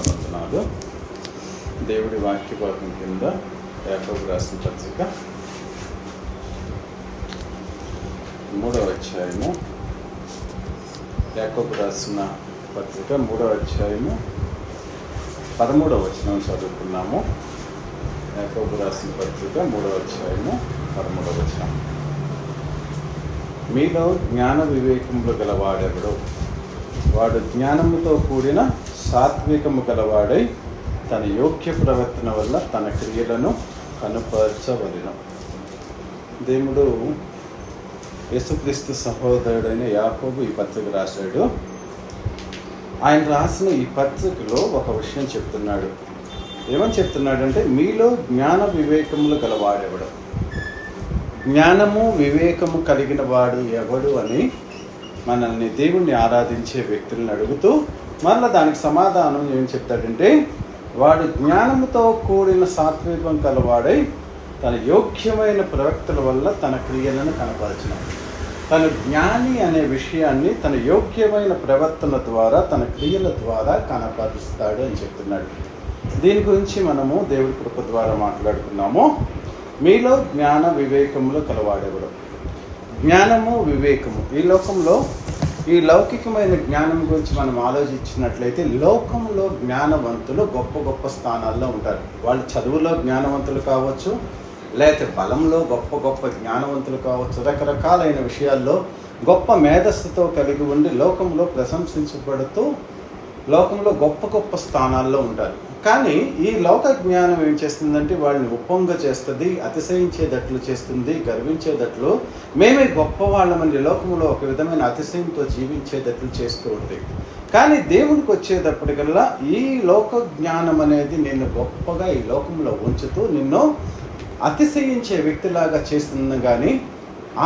వందనాలు. దేవుడి వాక్యభాగం కింద యాకోబు రాసిన పత్రిక 3వ అధ్యాయము, యాకోబు రాసిన పత్రిక 3వ అధ్యాయము 13వ వచనం చదువుకున్నాము. యాకోబు రాసిన పత్రిక 3వ అధ్యాయము 13వ వచనం. మీలో జ్ఞాన వివేకములు గలవాడెవడో వాడు జ్ఞానముతో కూడిన సాత్వికము గలవాడై తన యోగ్య ప్రవర్తన వల్ల తన క్రియలను కనుపరచవలెను. దేవుడు యేసుక్రీస్తు సహోదరుడైన యాకోబు ఈ పత్రిక రాశాడు. ఆయన రాసిన ఈ పత్రికలో ఒక విషయం చెప్తున్నాడు. ఏమని చెప్తున్నాడంటే, మీలో జ్ఞాన వివేకములు గలవాడెవడు, జ్ఞానము వివేకము కలిగిన వాడు ఎవడు అని మనల్ని దేవుణ్ణి ఆరాధించే వ్యక్తులను అడుగుతూ మళ్ళీ దానికి సమాధానం ఏం చెప్తాడంటే, వాడు జ్ఞానముతో కూడిన సాత్వికం కలవాడై తన యోగ్యమైన ప్రవక్తల వల్ల తన క్రియలను కనపరచిన. తను జ్ఞాని అనే విషయాన్ని తన యోగ్యమైన ప్రవర్తన ద్వారా తన క్రియల ద్వారా కనపరుస్తాడు అని చెప్తున్నాడు. దీని గురించి మనము దేవుడి కృప ద్వారా మాట్లాడుకున్నాము. మీలో జ్ఞాన వివేకములు కలవాడెవడు. జ్ఞానము వివేకము, ఈ లోకంలో ఈ లౌకికమైన జ్ఞానం గురించి మనం ఆలోచించినట్లయితే, లోకంలో జ్ఞానవంతులు గొప్ప గొప్ప స్థానాల్లో ఉంటారు. వాళ్ళు చదువులో జ్ఞానవంతులు కావచ్చు, లేకపోతే బలంలో గొప్ప గొప్ప జ్ఞానవంతులు కావచ్చు, రకరకాలైన విషయాల్లో గొప్ప మేధస్సుతో కలిగి ఉండి లోకంలో ప్రశంసించబడుతూ లోకంలో గొప్ప గొప్ప స్థానాల్లో ఉంటారు. కానీ ఈ లోక జ్ఞానం ఏం చేస్తుందంటే, వాళ్ళని ఉప్పొంగ చేస్తుంది, అతిశయించేటట్లు చేస్తుంది, గర్వించేటట్లు మేమే గొప్పవాళ్ళమని లోకంలో ఒక విధమైన అతిశయంతో జీవించేటట్లు చేస్తూ ఉంటుంది. కానీ దేవుడికి వచ్చేటప్పటికల్లా ఈ లోక జ్ఞానం అనేది నిన్ను గొప్పగా ఈ లోకంలో ఉంచుతూ నిన్ను అతిశయించే వ్యక్తిలాగా చేస్తుంది. కానీ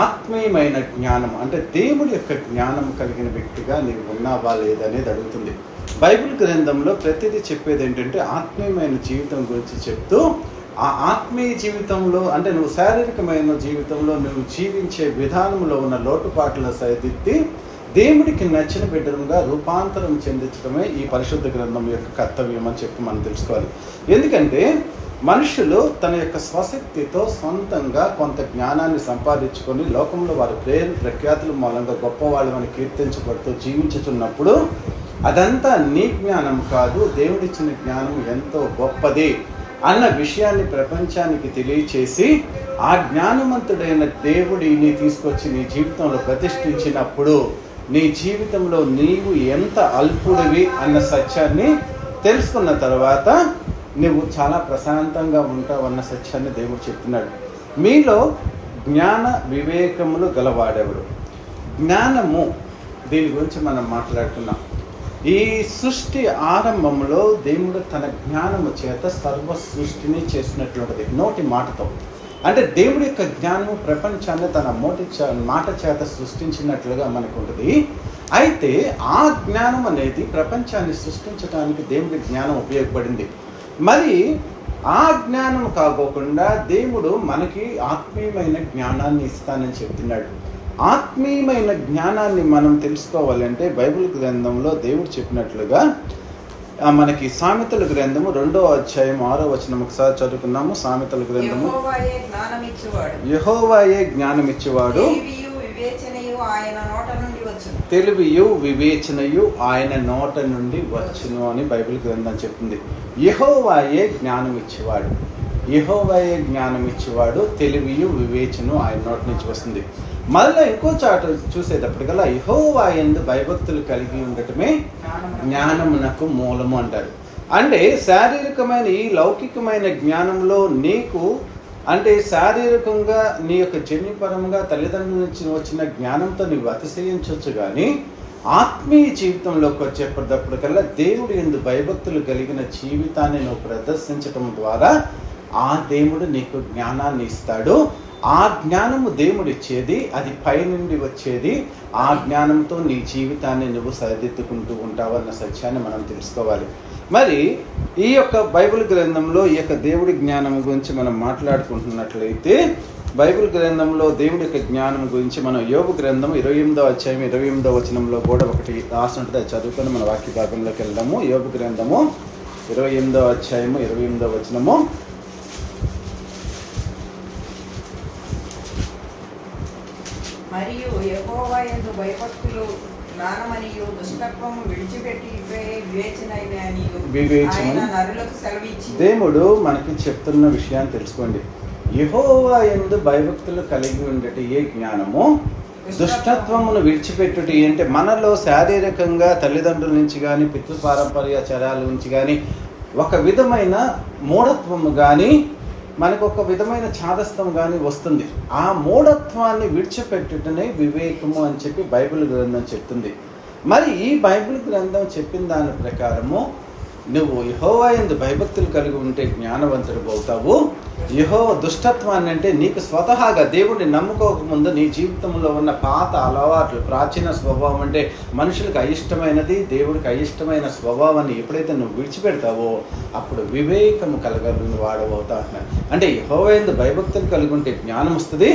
ఆత్మీయమైన జ్ఞానం అంటే దేవుడి యొక్క జ్ఞానం కలిగిన వ్యక్తిగా నీవు ఉన్నావా లేదనేది అడుగుతుంది. బైబిల్ గ్రంథంలో ప్రతిదీ చెప్పేది ఏంటంటే, ఆత్మీయమైన జీవితం గురించి చెప్తూ ఆ ఆత్మీయ జీవితంలో అంటే నువ్వు శారీరకమైన జీవితంలో నువ్వు జీవించే విధానంలో ఉన్న లోటుపాట్లను సరిదిద్ది దేవుడికి నచ్చిన బిడ్డలుగా రూపాంతరం చెందించడమే ఈ పరిశుద్ధ గ్రంథం యొక్క కర్తవ్యం అని చెప్పి మనం తెలుసుకోవాలి. ఎందుకంటే మనుషులు తన యొక్క స్వశక్తితో సొంతంగా కొంత జ్ఞానాన్ని సంపాదించుకొని లోకంలో వారి పేరు ప్రఖ్యాతుల మూలంగా గొప్పవాళ్ళని కీర్తించబడుతూ జీవించుతున్నప్పుడు అదంతా నీ జ్ఞానం కాదు, దేవుడిచ్చిన జ్ఞానం ఎంతో గొప్పది అన్న విషయాన్ని ప్రపంచానికి తెలియచేసి ఆ జ్ఞానవంతుడైన దేవుడిని తీసుకొచ్చి నీ జీవితంలో ప్రతిష్ఠించినప్పుడు నీ జీవితంలో నీవు ఎంత అల్పుడివి అన్న సత్యాన్ని తెలుసుకున్న తర్వాత నువ్వు చాలా ప్రశాంతంగా ఉంటావు అన్న సత్యాన్ని దేవుడు చెప్తున్నాడు. మీలో జ్ఞాన వివేకములు గలవాడెవడు. జ్ఞానము, దీని గురించి మనం మాట్లాడుకున్నాం. ఈ సృష్టి ఆరంభంలో దేవుడు తన జ్ఞానము చేత సర్వ సృష్టిని చేసినట్లుంటుంది, నోటి మాటతో. అంటే దేవుడి యొక్క జ్ఞానము ప్రపంచాన్ని తన మాట చేత సృష్టించినట్లుగా మనకు ఉంటుంది. అయితే ఆ జ్ఞానం అనేది ప్రపంచాన్ని సృష్టించడానికి దేవుడి జ్ఞానం ఉపయోగపడింది. మరి ఆ జ్ఞానం కాకోకుండా దేవుడు మనకి ఆత్మీయమైన జ్ఞానాన్ని ఇస్తానని చెప్తున్నాడు. ఆత్మీయమైన జ్ఞానాన్ని మనం తెలుసుకోవాలంటే బైబిల్ గ్రంథంలో దేవుడు చెప్పినట్లుగా మనకి సామెతల గ్రంథము 2వ అధ్యాయం 6వ వచనం ఒకసారి చదువుకున్నాము. సామెతల గ్రంథము, యెహోవాయే జ్ఞానమిచ్చేవాడు, తెలివియు వివేచనయు ఆయన నోట నుండి వచ్చును అని బైబిల్ గ్రంథం చెప్తుంది. యెహోవాయే జ్ఞానం ఇచ్చేవాడు, యెహోవాయే జ్ఞానం ఇచ్చేవాడు, తెలివియు వివేచను ఆయన నోట నుంచి వస్తుంది. మళ్ళీ ఇంకో చాట చూసేటప్పటికల్లా యెహోవా యందు భయభక్తులు కలిగి ఉండటమే జ్ఞానమునకు మూలము అంటారు. అంటే శారీరకమైన ఈ లౌకికమైన జ్ఞానంలో నీకు అంటే శారీరకంగా నీ యొక్క జన్యుపరంగా తల్లిదండ్రుల నుంచి వచ్చిన జ్ఞానంతో నీవు అతిశయించవచ్చు. కానీ ఆత్మీయ జీవితంలోకి వచ్చేటప్పటికల్లా దేవుడి యందు భయభక్తులు కలిగిన జీవితాన్ని నువ్వు ప్రదర్శించటం ద్వారా ఆ దేవుడు నీకు జ్ఞానాన్ని ఇస్తాడు. ఆ జ్ఞానము దేవుడు ఇచ్చేది, అది పైనుండి వచ్చేది. ఆ జ్ఞానంతో నీ జీవితాన్ని నువ్వు సరిదిద్దుకుంటూ ఉంటావు అన్న సత్యాన్ని మనం తెలుసుకోవాలి. మరి ఈ యొక్క బైబిల్ గ్రంథంలో ఈ యొక్క దేవుడి జ్ఞానం గురించి మనం మాట్లాడుకుంటున్నట్లయితే బైబిల్ గ్రంథంలో దేవుడి యొక్క జ్ఞానం గురించి మనం యోబు గ్రంథం 28వ అధ్యాయం 28వ వచనంలో కూడా ఒకటి రాసినట్టు అది చదువుకొని మన వాక్య భాగంలోకి వెళ్దాము. యోబు గ్రంథము 28వ అధ్యాయము 28వ వచనము. మరియు యెహోవా యందు భయభక్తులు జ్ఞానమనియు దుష్టత్వము విడిచిపెట్టి వివేచన నరులకు సెలవిచ్చి దేవుడు మనకి చెప్తున్న విషయాన్ని తెలుసుకోండి. యెహోవా యందు భయభక్తులు కలిగి ఉండేటి ఏ జ్ఞానము, దుష్టత్వమును విడిచిపెట్టుటి అంటే మనలో శారీరకంగా తల్లిదండ్రుల నుంచి కానీ పితృపారంపర్యాచారాల నుంచి కానీ ఒక విధమైన మూఢత్వము కానీ మనకు ఒక విధమైన ఛాదస్థం కానీ వస్తుంది. ఆ మూఢత్వాన్ని విడిచిపెట్టుటనే వివేకము అని చెప్పి బైబిల్ గ్రంథం చెప్తుంది. మరి ఈ బైబిల్ గ్రంథం చెప్పిన దాని ప్రకారము నువ్వు యెహోవా యందు భయభక్తులు కలిగి ఉంటే జ్ఞానవంతుడు అవుతావు. యెహోవా దుష్టత్వాన్ని అంటే నీకు స్వతహాగా దేవుడిని నమ్ముకోకముందు నీ జీవితంలో ఉన్న పాత అలవాట్లు, ప్రాచీన స్వభావం అంటే మనుషులకు అయిష్టమైనది, దేవుడికి అయిష్టమైన స్వభావాన్ని ఎప్పుడైతే నువ్వు విడిచిపెడతావో అప్పుడు వివేకము కలగలిగిన వాడవుతావు. అంటే యెహోవా యందు భయభక్తులు కలిగి ఉంటే జ్ఞానం వస్తుంది.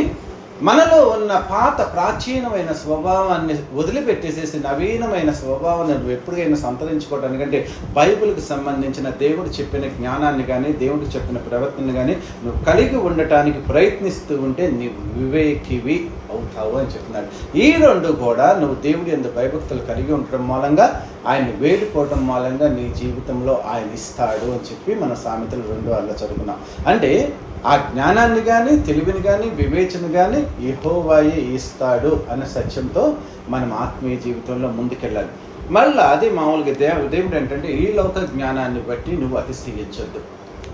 మనలో ఉన్న పాత ప్రాచీనమైన స్వభావాన్ని వదిలిపెట్టేసేసి నవీనమైన స్వభావాన్ని నువ్వు ఎప్పుడైనా సంతరించుకోవటానికి అంటే బైబిల్కి సంబంధించిన దేవుడు చెప్పిన జ్ఞానాన్ని కానీ దేవుడికి చెప్పిన ప్రవర్తనని కానీ నువ్వు కలిగి ఉండటానికి ప్రయత్నిస్తూ ఉంటే నీవు వివేకివి అవుతావు అని చెప్తున్నాడు. ఈ రెండు కూడా నువ్వు దేవుడి యందు భయభక్తులు కలిగి ఉండటం మూలంగా ఆయన్ని వేడుకోవటం మూలంగా నీ జీవితంలో ఆయన ఇస్తాడు అని చెప్పి మన సామెతలు 2 చదువుకున్నాం. అంటే ఆ జ్ఞానాన్ని కానీ తెలివిని కానీ వివేచన కానీ యెహోవాయే ఇస్తాడు అనే సత్యంతో మనం ఆత్మీయ జీవితంలో ముందుకెళ్ళాలి. మళ్ళీ అది మామూలుగా దేవుడు ఏంటంటే ఈ లోక జ్ఞానాన్ని బట్టి నువ్వు అతిశయించొద్దు.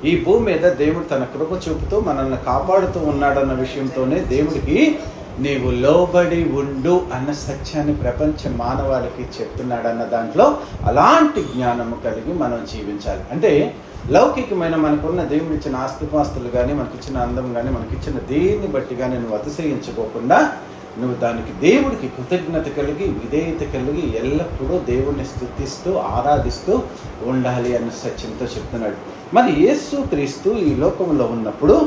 ఈ భూమి మీద దేవుడు తన కృప చూపుతూ మనల్ని కాపాడుతూ ఉన్నాడన్న విషయంతోనే దేవుడికి నీవు లోబడి ఉండు అన్న సత్యాన్ని ప్రపంచ మానవాళికి చెప్తున్నాడన్న దాంట్లో అలాంటి జ్ఞానము కలిగి మనం జీవించాలి. అంటే లౌకికమైన మనకున్న దేవుడిచ్చిన ఆస్తిపాస్తులు కానీ మనకిచ్చిన అందం కానీ మనకిచ్చిన దేన్ని బట్టి కానీ నువ్వు అతిశయించుకోకుండా నువ్వు దానికి దేవుడికి కృతజ్ఞత కలిగి విధేయత కలిగి ఎల్లప్పుడూ దేవుడిని స్తుతిస్తూ ఆరాధిస్తూ ఉండాలి అన్న సత్యంతో చెప్తున్నాడు. మరి యేసు క్రీస్తు ఈ లోకంలో ఉన్నప్పుడు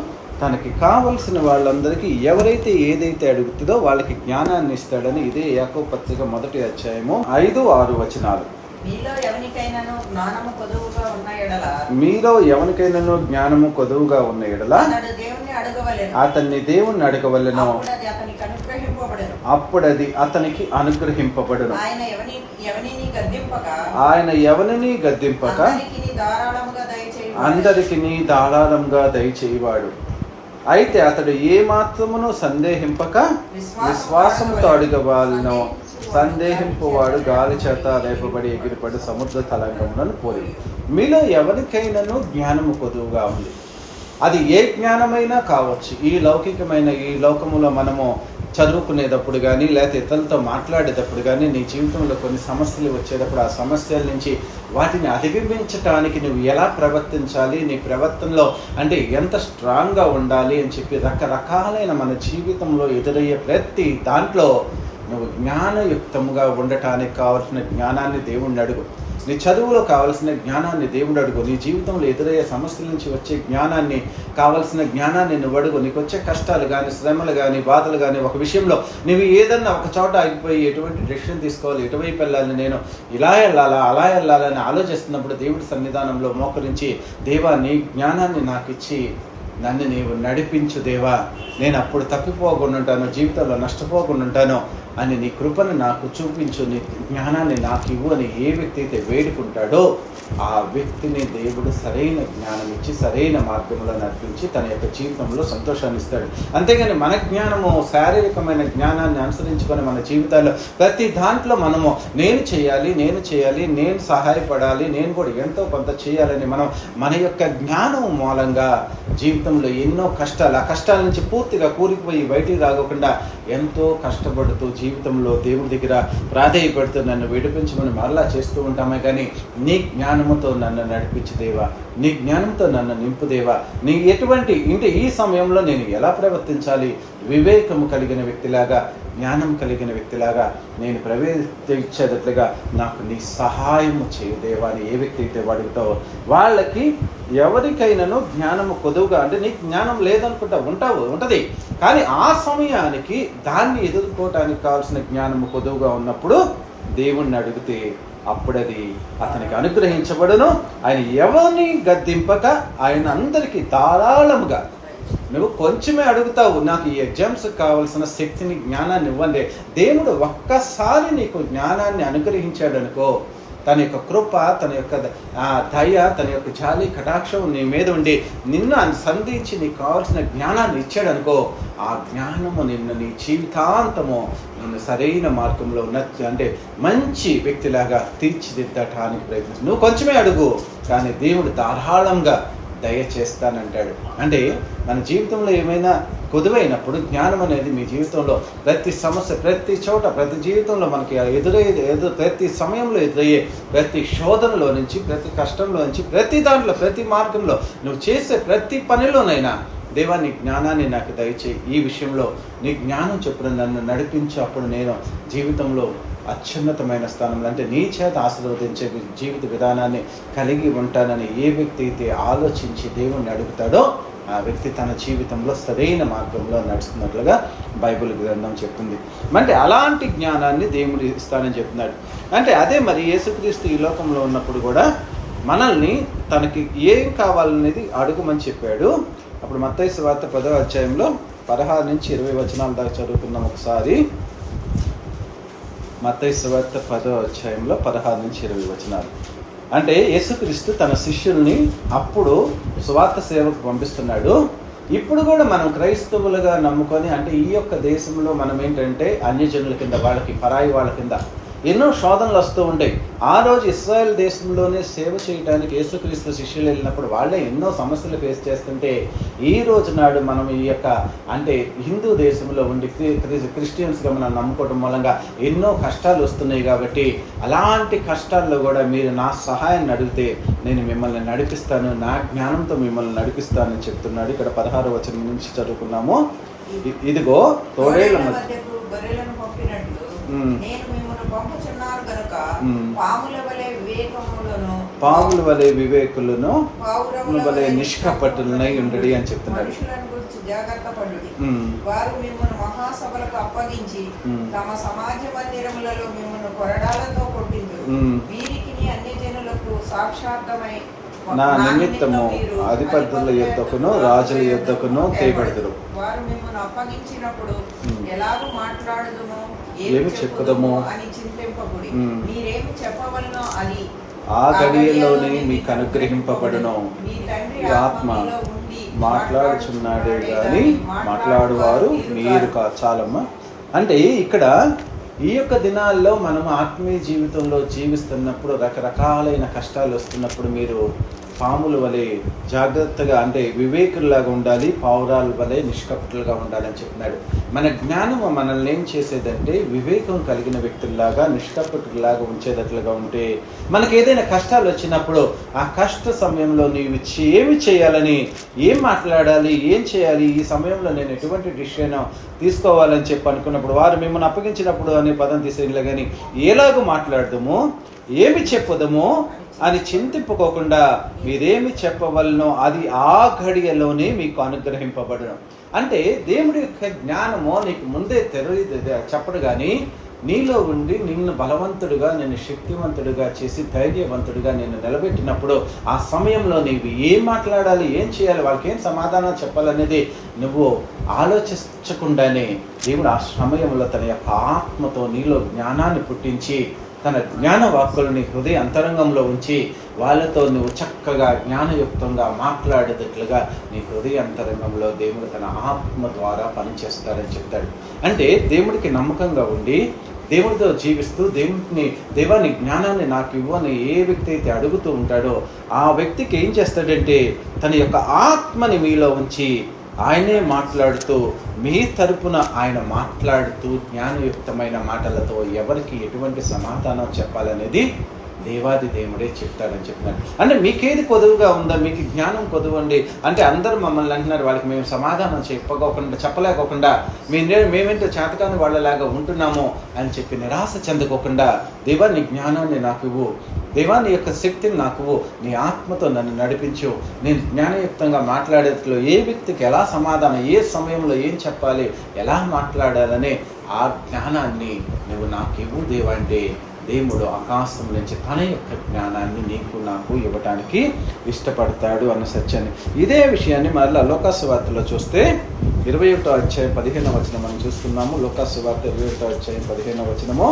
తనకి కావలసిన వాళ్ళందరికీ ఎవరైతే ఏదైతే అడుగుతుందో వాళ్ళకి జ్ఞానాన్ని ఇస్తాడని ఇదే యాకోబు పత్రిక 1వ అధ్యాయము 5-6 వచనాలు. మీలో ఎవనికైనాను జ్ఞానము కొదువుగా ఉన్న ఎడల అతన్ని దేవుణ్ణి అడగవలెను, అప్పుడు అది అతనికి అనుగ్రహింపబడును. ఆయన ఎవనిని గద్దింపక అందరికి ధారాళంగా దయచేయవాడు. అయితే అతడు ఏ మాత్రమును సందేహింపక విశ్వాసముతో అడగవాలను. సందేహింపువాడు గాలి చేత రేపబడి ఎగిరిపడి సముద్ర తలంగములను పోలి. మీలో ఎవరికైనాను జ్ఞానము కొదువుగా ఉంది. అది ఏ జ్ఞానమైనా కావచ్చు. ఈ లౌకికమైన ఈ లోకములో మనము చదువుకునేటప్పుడు కానీ లేకపోతే ఇతరులతో మాట్లాడేటప్పుడు కానీ నీ జీవితంలో కొన్ని సమస్యలు వచ్చేటప్పుడు ఆ సమస్యల నుంచి వాటిని అధిగమించటానికి నువ్వు ఎలా ప్రవర్తించాలి, నీ ప్రవర్తనలో అంటే ఎంత స్ట్రాంగ్గా ఉండాలి అని చెప్పి రకరకాలైన మన జీవితంలో ఎదురయ్యే ప్రతి దాంట్లో నువ్వు జ్ఞానయుక్తముగా ఉండటానికి కావలసిన జ్ఞానాన్ని దేవుణ్ణి అడుగు. నీ చదువులో కావలసిన జ్ఞానాన్ని దేవుడు అడుగు. నీ జీవితంలో ఎదురయ్యే సమస్యల నుంచి వచ్చే జ్ఞానాన్ని కావలసిన జ్ఞానాన్ని నువ్వు అడుగు. నీకు వచ్చే కష్టాలు కానీ శ్రమలు కానీ బాధలు కానీ ఒక విషయంలో నువ్వు ఏదన్నా ఒక చోట ఆగిపోయి ఎటువంటి డెసిషన్ తీసుకోవాలి, ఎటువైపు వెళ్ళాలి, నేను ఇలా వెళ్ళాలా అలా వెళ్ళాలని ఆలోచిస్తున్నప్పుడు దేవుడి సన్నిధానంలో మోకరించి దేవా నీ జ్ఞానాన్ని నాకు ఇచ్చి నన్ను నీవు నడిపించు దేవా, నేను అప్పుడు తప్పిపోకుండా ఉంటాను, జీవితంలో నష్టపోకుండా ఉంటాను అని నీ కృపను నాకు చూపించు, నీ జ్ఞానాన్ని నాకు ఇవ్వు అని ఏ వ్యక్తి అయితే వేడుకుంటాడో ఆ వ్యక్తిని దేవుడు సరైన జ్ఞానం ఇచ్చి సరైన మార్గంలో నడిపించి తన యొక్క జీవితంలో సంతోషాన్ని ఇస్తాడు. అంతేగాని మన జ్ఞానము శారీరకమైన జ్ఞానాన్ని అనుసరించుకొని మన జీవితాల్లో ప్రతి దాంట్లో మనము నేను చేయాలి, నేను సహాయపడాలి, నేను కూడా ఎంతో కొంత చేయాలని మనం మన యొక్క జ్ఞానం మూలంగా జీవితంలో ఎన్నో కష్టాలు, ఆ కష్టాల నుంచి పూర్తిగా కూలిపోయి బయటికి రాకుండా ఎంతో కష్టపడుతూ జీవితంలో దేవుడి దగ్గర ప్రాధేయపడుతూ నన్ను విడిపించమని మరలా చేస్తూ ఉంటామే. కానీ నీ జ్ఞానముతో నన్ను నడిపించు దేవా, నీ జ్ఞానంతో నన్ను నింపు దేవా, నీ ఎటువంటి అంటే ఈ సమయంలో నేను ఎలా ప్రవర్తించాలి, వివేకము కలిగిన వ్యక్తిలాగా, జ్ఞానం కలిగిన వ్యక్తిలాగా నేను ప్రవేశించేటట్లుగా నాకు నీ సహాయము చేయి దేవా అని ఏ వ్యక్తి అయితే అడుగుతావో వాళ్ళకి ఎవరికైనాను జ్ఞానము కొదువుగా, అంటే నీకు జ్ఞానం లేదనుకుంటా ఉంటుంది, కానీ ఆ సమయానికి దాన్ని ఎదుర్కోవటానికి కావాల్సిన జ్ఞానము కొదువుగా ఉన్నప్పుడు దేవుణ్ణి అడిగితే అప్పుడది అతనికి అనుగ్రహించబడును. ఆయన ఎవరిని గద్దింపక ఆయన అందరికీ ధారాళముగా, నువ్వు కొంచెమే అడుగుతావు, నాకు ఈ ఎగ్జామ్స్ కావాల్సిన శక్తిని, జ్ఞానాన్ని ఇవ్వండి. దేవుడు ఒక్కసారి నీకు జ్ఞానాన్ని అనుగ్రహించాడు అనుకో, తన యొక్క కృప, తన యొక్క దయ, తన యొక్క జాలి కటాక్షం నీ మీద ఉండి నిన్ను సంధించి నీకు కావాల్సిన జ్ఞానాన్ని ఇచ్చాడు అనుకో, ఆ జ్ఞానము నిన్ను నీ జీవితాంతము నిన్ను సరైన మార్గంలో అంటే మంచి వ్యక్తిలాగా తీర్చిదిద్దటానికి ప్రయత్నించు. నువ్వు కొంచెమే అడుగు, కానీ దేవుడు ధారాళంగా దయచేస్తానంటాడు. అంటే మన జీవితంలో ఏమైనా కొదువైనప్పుడు జ్ఞానం అనేది మీ జీవితంలో ప్రతి సమస్య, ప్రతి చోట, ప్రతి జీవితంలో మనకి ప్రతి సమయంలో ఎదురయ్యే ప్రతి శోధనలో నుంచి, ప్రతి కష్టంలో నుంచి, ప్రతి దాంట్లో, ప్రతి మార్గంలో, నువ్వు చేసే ప్రతి పనిలోనైనా దేవా నీ జ్ఞానాన్ని నాకు దయచేయి, ఈ విషయంలో నీ జ్ఞానం చొప్పున నన్ను నడిపించు, అప్పుడు నేను జీవితంలో అత్యున్నతమైన స్థానంలో, అంటే నీ చేత ఆశీర్వదించే జీవిత విధానాన్ని కలిగి ఉంటానని ఏ వ్యక్తి అయితే ఆలోచించి దేవుణ్ణి అడుగుతాడో ఆ వ్యక్తి తన జీవితంలో సరైన మార్గంలో నడుస్తున్నట్లుగా బైబిల్ గ్రంథం చెప్తుంది. అంటే అలాంటి జ్ఞానాన్ని దేవుడు ఇస్తానని చెప్తున్నాడు. అంటే అదే మరి యేసుక్రీస్తు ఈ లోకంలో ఉన్నప్పుడు కూడా మనల్ని తనకి ఏం కావాలనేది అడుగుమని చెప్పాడు. అప్పుడు మత్తయి సువార్త 10వ అధ్యాయంలో 16 నుంచి 20 వచనాల దాకా చదువుకున్నాం ఒకసారి. మత్తయి సువార్త 10వ అధ్యాయంలో 16 నుంచి 20 వచనాలు. అంటే యేసుక్రీస్తు తన శిష్యుల్ని అప్పుడు సువార్త సేవకు పంపిస్తున్నాడు. ఇప్పుడు కూడా మనం క్రైస్తవులుగా నమ్ముకొని, అంటే ఈ యొక్క దేశంలో మనం ఏంటంటే అన్యజనుల కింద, వాళ్ళకి పరాయి వాళ్ళ కింద ఎన్నో శోధనలు వస్తూ ఉంటాయి. ఆ రోజు ఇశ్రాయేల్ దేశంలోనే సేవ చేయడానికి యేసుక్రీస్తు శిష్యులు వెళ్ళినప్పుడు వాళ్ళే ఎన్నో సమస్యలు ఫేస్ చేస్తుంటే, ఈ రోజు నాడు మనం ఈ యొక్క అంటే హిందూ దేశంలో ఉండి క్రిస్టియన్స్గా మనం నమ్ముకోవడం మూలంగా ఎన్నో కష్టాలు వస్తున్నాయి. కాబట్టి అలాంటి కష్టాల్లో కూడా మీరు నా సహాయాన్ని అడిగితే నేను మిమ్మల్ని నడిపిస్తాను, నా జ్ఞానంతో మిమ్మల్ని నడిపిస్తానని చెప్తున్నాడు. ఇక్కడ 16వ వచనం నుంచి చదువుకున్నాము. ఇదిగో తోడేళ్ల మధ్యకు గొర్రెలను పంపినట్లు నేను మిమ్మల్ని పంపుచున్నాను గనుక పాముల వలె వివేకులను పావురముల వలె నిష్కపటులనై ఉండడి అని చెప్తున్నాడు. మనుషులను గురించి జాగ్రత్త పడుడి. వారు మిమ్మల్ని మహాసభలకు అప్పగించి తమ సమాజ మందిరములలో మిమ్మల్ని కొరడాలతో కొట్టిందురు. వీరికి అన్ని జనులకు సాక్షాత్తమై నా నిమిత్తము అధిపతుల యొద్దకును రాజుల యొద్దకును తేబెదరు. వారు మిమ్మల్ని అప్పగించినప్పుడు ఎలాగూ మాట్లాడదుమో, ఏమి చెప్పుదమో అని చింతింపకుడి. మీరేమి చెప్పవలనో అది ఆ గడియలోనే మీకు అనుగ్రహింపబడును. మీ తండ్రి ఆత్మ మాట్లాడుచున్నాడే గాని మాట్లాడువారు మీరు చాలమ్మా. అంటే ఇక్కడ ఈ యొక్క దినాల్లో మనం ఆత్మీయ జీవితంలో జీవిస్తున్నప్పుడు రకరకాలైన కష్టాలు వస్తున్నప్పుడు మీరు పాముల వలె జాగ్రత్తగా, అంటే వివేకుల్లాగా ఉండాలి, పావురాల వలె నిష్కపటులుగా ఉండాలని చెప్తున్నాడు. మన జ్ఞానము మనల్ని ఏం చేసేదంటే వివేకం కలిగిన వ్యక్తుల్లాగా, నిష్కపటులాగా ఉంచేటట్లుగా ఉంటే మనకి ఏదైనా కష్టాలు వచ్చినప్పుడు ఆ కష్ట సమయంలో నీవు ఏమి చేయాలని, ఏం మాట్లాడాలి, ఏం చేయాలి, ఈ సమయంలో నేను ఎటువంటి డిసిషన్ తీసుకోవాలని చెప్పి అనుకున్నప్పుడు, వారు మిమ్మల్ని అప్పగించినప్పుడు అనే పదం తీసేలా కానీ ఎలాగో మాట్లాడదాము, ఏమి చెప్పదము అని చింతింపుకోకుండా మీరేమి చెప్పవలనో అది ఆ ఘడియలోనే మీకు అనుగ్రహింపబడను. అంటే దేవుడి యొక్క జ్ఞానము నీకు ముందే చెప్పడు, కానీ నీలో ఉండి నిన్ను బలవంతుడుగా, నిన్ను శక్తివంతుడుగా చేసి ధైర్యవంతుడుగా నిన్ను నిలబెట్టినప్పుడు ఆ సమయంలో నీవు ఏం మాట్లాడాలి, ఏం చేయాలి, వాళ్ళకి ఏం సమాధానం చెప్పాలనేది నువ్వు ఆలోచించకుండానే దేవుడు ఆ సమయంలో తన యొక్క ఆత్మతో నీలో జ్ఞానాన్ని పుట్టించి తన జ్ఞాన వాక్కులని హృదయ అంతరంగంలో ఉంచి వాళ్ళతో నువ్వు చక్కగా జ్ఞానయుక్తంగా మాట్లాడేటట్లుగా నీ హృదయ అంతరంగంలో దేవుడు తన ఆత్మ ద్వారా పనిచేస్తాడని చెప్తాడు. అంటే దేవుడికి నమ్మకంగా ఉండి దేవుడితో జీవిస్తూ దేవాని జ్ఞానాన్ని నాకు ఇవ్వని ఏ వ్యక్తి అయితే అడుగుతూ ఉంటాడో ఆ వ్యక్తికి ఏం చేస్తాడంటే తన యొక్క ఆత్మని మీలో ఉంచి ఆయనే మాట్లాడుతూ మీ తరపున ఆయన మాట్లాడుతూ జ్ఞానయుక్తమైన మాటలతో ఎవరికి ఎటువంటి సమాధానం చెప్పాలనేది దేవాది దేవుడే చెప్తాడని చెప్పినాడు. అంటే మీకేది కొదువుగా ఉందా, మీకు జ్ఞానం కొదువండి అంటే అందరూ మమ్మల్ని అంటున్నారు, వాళ్ళకి మేము సమాధానం చెప్పలేకోకుండా మేమేంటో చేతకాని వాళ్ళలాగా ఉంటున్నాము అని చెప్పి నిరాశ చెందకోకుండా, దేవా నీ జ్ఞానాన్ని నాకు ఇవ్వు, దేవా నీ యొక్క శక్తిని నాకు ఇవ్వు, నీ ఆత్మతో నన్ను నడిపించు, నేను జ్ఞానయుక్తంగా మాట్లాడేట్లో ఏ వ్యక్తికి ఎలా సమాధానం, ఏ సమయంలో ఏం చెప్పాలి, ఎలా మాట్లాడాలనే ఆ జ్ఞానాన్ని నువ్వు నాకు ఇవ్వు దేవా అంటే దేవుడు ఆకాశం నుంచి తన యొక్క జ్ఞానాన్ని నీకు నాకు ఇవ్వటానికి ఇష్టపడతాడు అన్న సత్యాన్ని. ఇదే విషయాన్ని మరలా లోకాసు వార్తలో చూస్తే 21వ అధ్యాయం 15వ వచనం మనం చూస్తున్నాము. లోకాసు వార్త 21వ అధ్యాయం 15వ వచనము.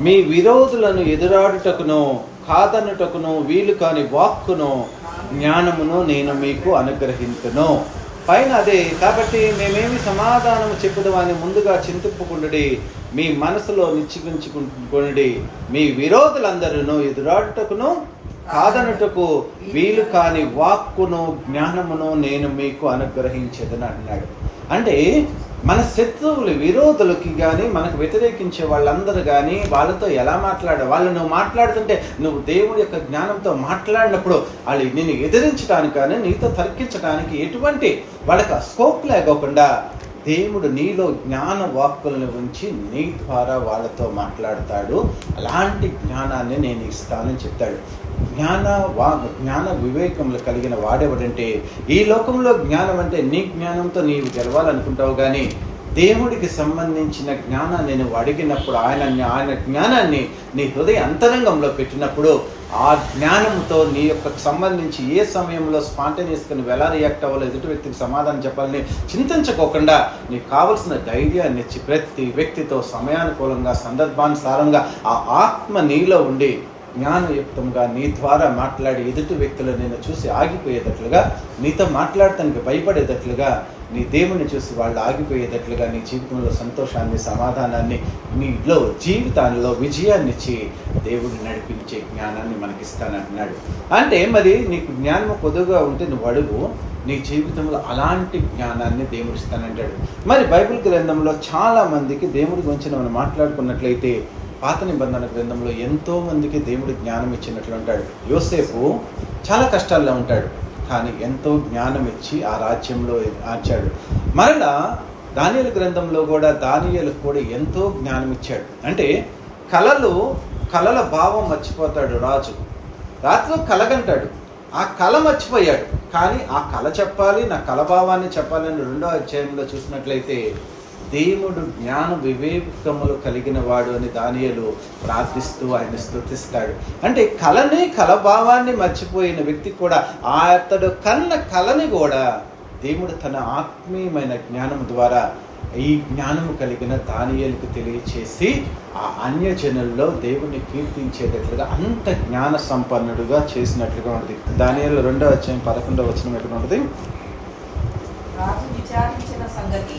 మీ విరోధులను ఎదురాడుటకును కాదనుటకును వీలు కాని వాక్కును జ్ఞానమును నేను మీకు అనుగ్రహించును. పైన అదే, కాబట్టి మేమేమి సమాధానము చెప్పుదామని ముందుగా చింతింపకుండుడి, మీ మనసులో నిశ్చయించుకుండి, మీ విరోధులందరూ ఎదురాడుటకును కాదనుటకు వీలు కాని వాక్కును జ్ఞానమును నేను మీకు అనుగ్రహించేదని అన్నాడు. అంటే మన శత్రువులు విరోధులకి కానీ మనకు వ్యతిరేకించే వాళ్ళందరూ కానీ వాళ్ళతో ఎలా మాట్లాడాలి, వాళ్ళు నువ్వు మాట్లాడుతుంటే నువ్వు దేవుడి యొక్క జ్ఞానంతో మాట్లాడినప్పుడు వాళ్ళు నిన్ను ఎదిరించడానికి కానీ నీతో తర్కించడానికి ఎటువంటి వాళ్ళకి స్కోప్ లేకోకుండా దేవుడు నీలో జ్ఞాన వాక్కులను ఉంచి నీ ద్వారా వాళ్ళతో మాట్లాడతాడు. అలాంటి జ్ఞానాన్ని నేను ఇస్తానని చెప్తాడు. జ్ఞాన వివేకములు కలిగిన వాడెవడంటే, ఈ లోకంలో జ్ఞానం అంటే నీ జ్ఞానంతో నీవు గెలవాలనుకుంటావు, కానీ దేవుడికి సంబంధించిన జ్ఞానాన్ని నువ్వు అడిగినప్పుడు ఆయన జ్ఞానాన్ని నీ హృదయ అంతరంగంలో పెట్టినప్పుడు ఆ జ్ఞానంతో నీ యొక్క సంబంధించి ఏ సమయంలో స్పాంటేనియస్గా నువ్వు ఎలా రియాక్ట్ అవ్వాలో, ఎదుటి వ్యక్తికి సమాధానం చెప్పాలని చింతించకోకుండా నీకు కావలసిన ధైర్యాన్ని ఇచ్చి ప్రతి వ్యక్తితో సమయానుకూలంగా సందర్భానుసారంగా ఆ ఆత్మ నీలో ఉండి జ్ఞానయుక్తంగా నీ ద్వారా మాట్లాడి ఎదుటి వ్యక్తులు నిన్ను చూసి ఆగిపోయేటట్లుగా, నీతో మాట్లాడటానికి భయపడేటట్లుగా, నీ దేవుని చూసి వాళ్ళు ఆగిపోయేటట్లుగా నీ జీవితంలో సంతోషాన్ని సమాధానాన్ని నీలో జీవితాల్లో విజయాన్ని ఇచ్చి దేవుడు నడిపించే జ్ఞానాన్ని మనకిస్తానంటున్నాడు. అంటే మరి నీకు జ్ఞానం కొద్దుగా ఉంటే నువ్వు అడుగు, నీ జీవితంలో అలాంటి జ్ఞానాన్ని దేవుడు ఇస్తానంటాడు. మరి బైబిల్ గ్రంథంలో చాలా మందికి దేవుడి గురించి మనం మాట్లాడుకున్నట్లయితే పాత నిబంధన గ్రంథంలో ఎంతో మందికి దేవుడు జ్ఞానం ఇచ్చినట్లు ఉంటాడు. యోసేపు చాలా కష్టాల్లో ఉంటాడు, కానీ ఎంతో జ్ఞానం ఇచ్చి ఆ రాజ్యంలో ఆర్చాడు. మరలా దానియేలు గ్రంథంలో కూడా దానియేలుకు కూడా ఎంతో జ్ఞానం ఇచ్చాడు. అంటే కళల భావం మర్చిపోతాడు రాజు, రాత్రి కలగంటాడు, ఆ కళ మర్చిపోయాడు, కానీ ఆ కళ చెప్పాలి, నా కళ భావాన్ని చెప్పాలని 2వ అధ్యాయంలో చూసినట్లయితే దేవుడు జ్ఞాన వివేకములు కలిగిన వాడు అని దానియేలు ప్రార్థిస్తూ ఆయన స్తుతిస్తాడు. అంటే కళభావాన్ని మర్చిపోయిన వ్యక్తి కూడా అతడు కన్న కళని కూడా దేవుడు తన ఆత్మీయమైన జ్ఞానం ద్వారా ఈ జ్ఞానము కలిగిన దానియేలుకు తెలియచేసి ఆ అన్యజనుల్లో దేవుడిని కీర్తించేటట్లుగా అంత జ్ఞాన సంపన్నుడుగా చేసినట్లుగా ఉంటుంది. దానియేలు 2వ అధ్యాయం 11వ వచనం ఎక్కడ ఉంటుంది? రాజు విచారించిన సంగతి